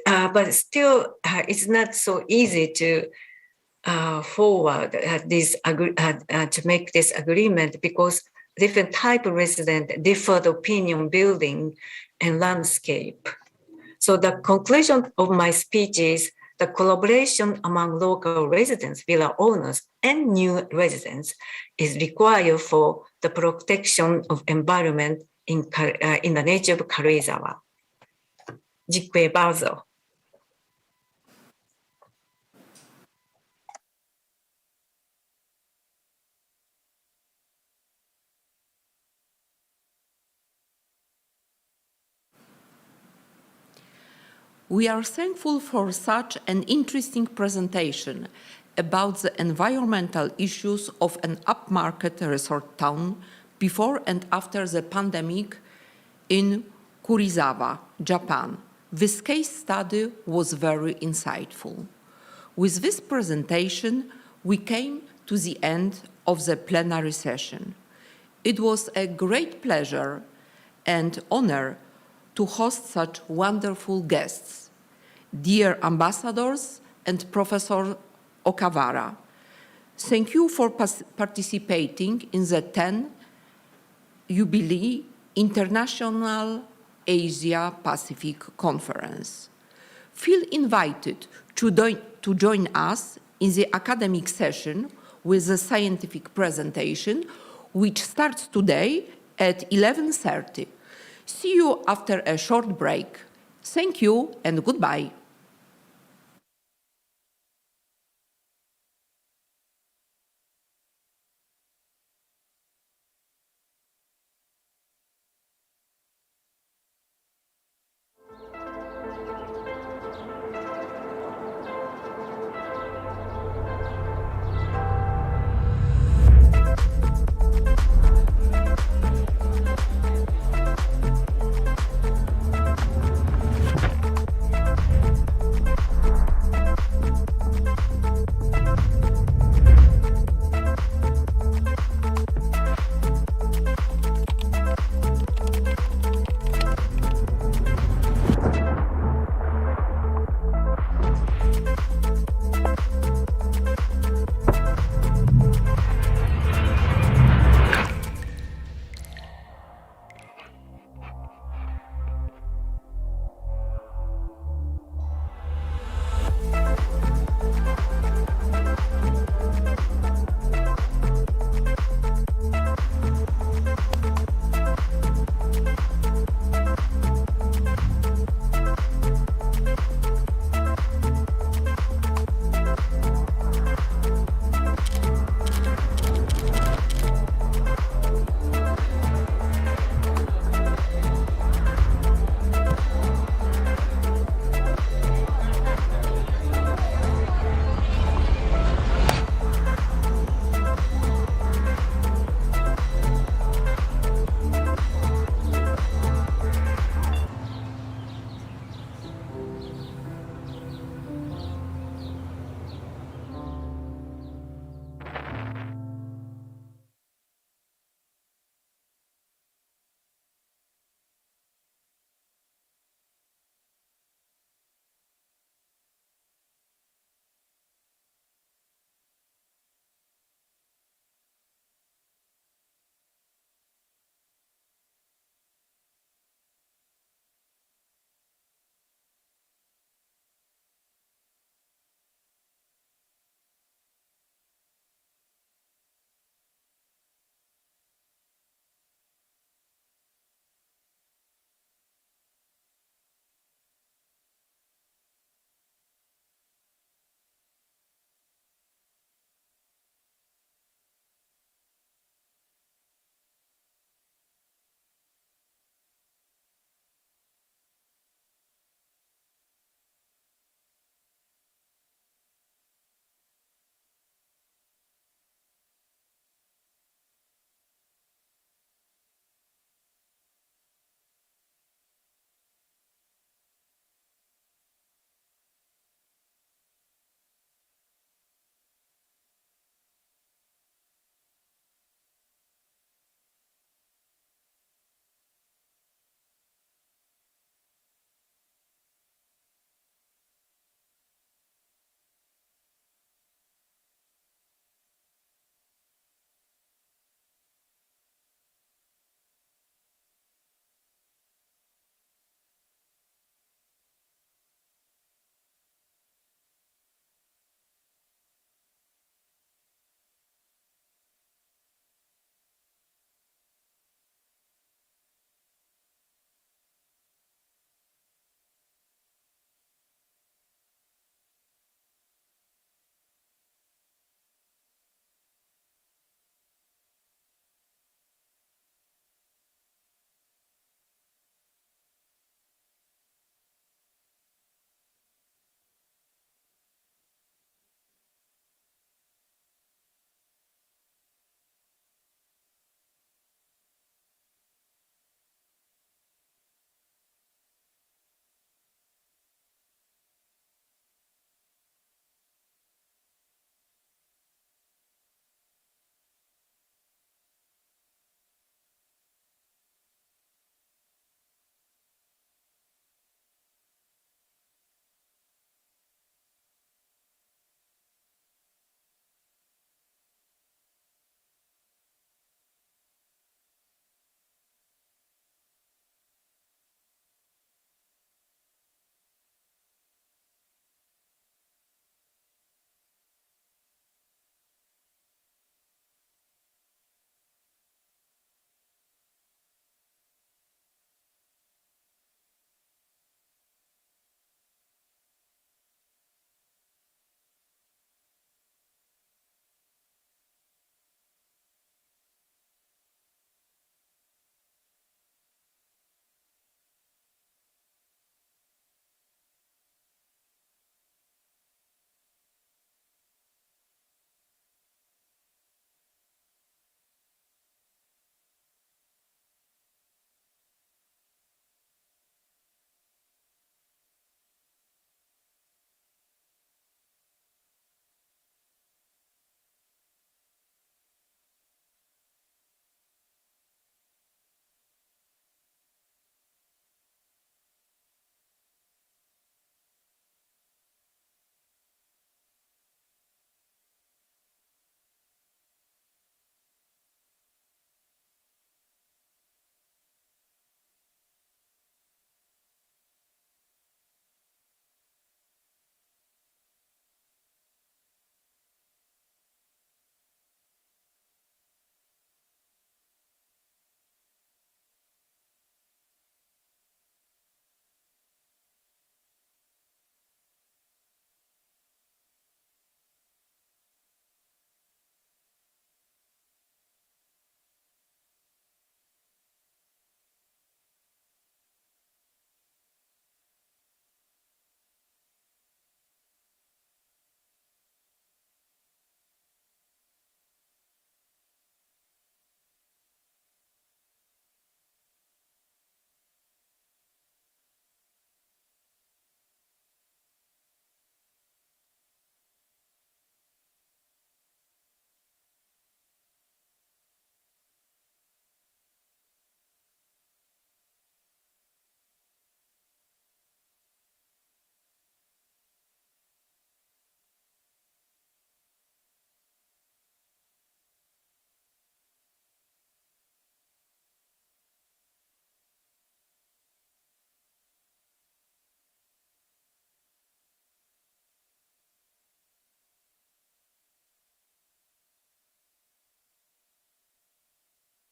still it's not so easy to forward to make this agreement, because different type of resident, different opinion building and landscape. So the conclusion of my speech is the collaboration among local residents, villa owners, and new residents is required for the protection of environment in the nature of Karuizawa. Dziękuję bardzo. We are thankful for such an interesting presentation about the environmental issues of an upmarket resort town before and after the pandemic in Karuizawa, Japan. This case study was very insightful. With this presentation, we came to the end of the plenary session. It was a great pleasure and honor to host such wonderful guests. Dear ambassadors and Professor Okawara, thank you for participating in the 10th Jubilee International Asia-Pacific Conference. Feel invited to join us in the academic session with the scientific presentation, which starts today at 11:30. See you after a short break. Thank you and goodbye.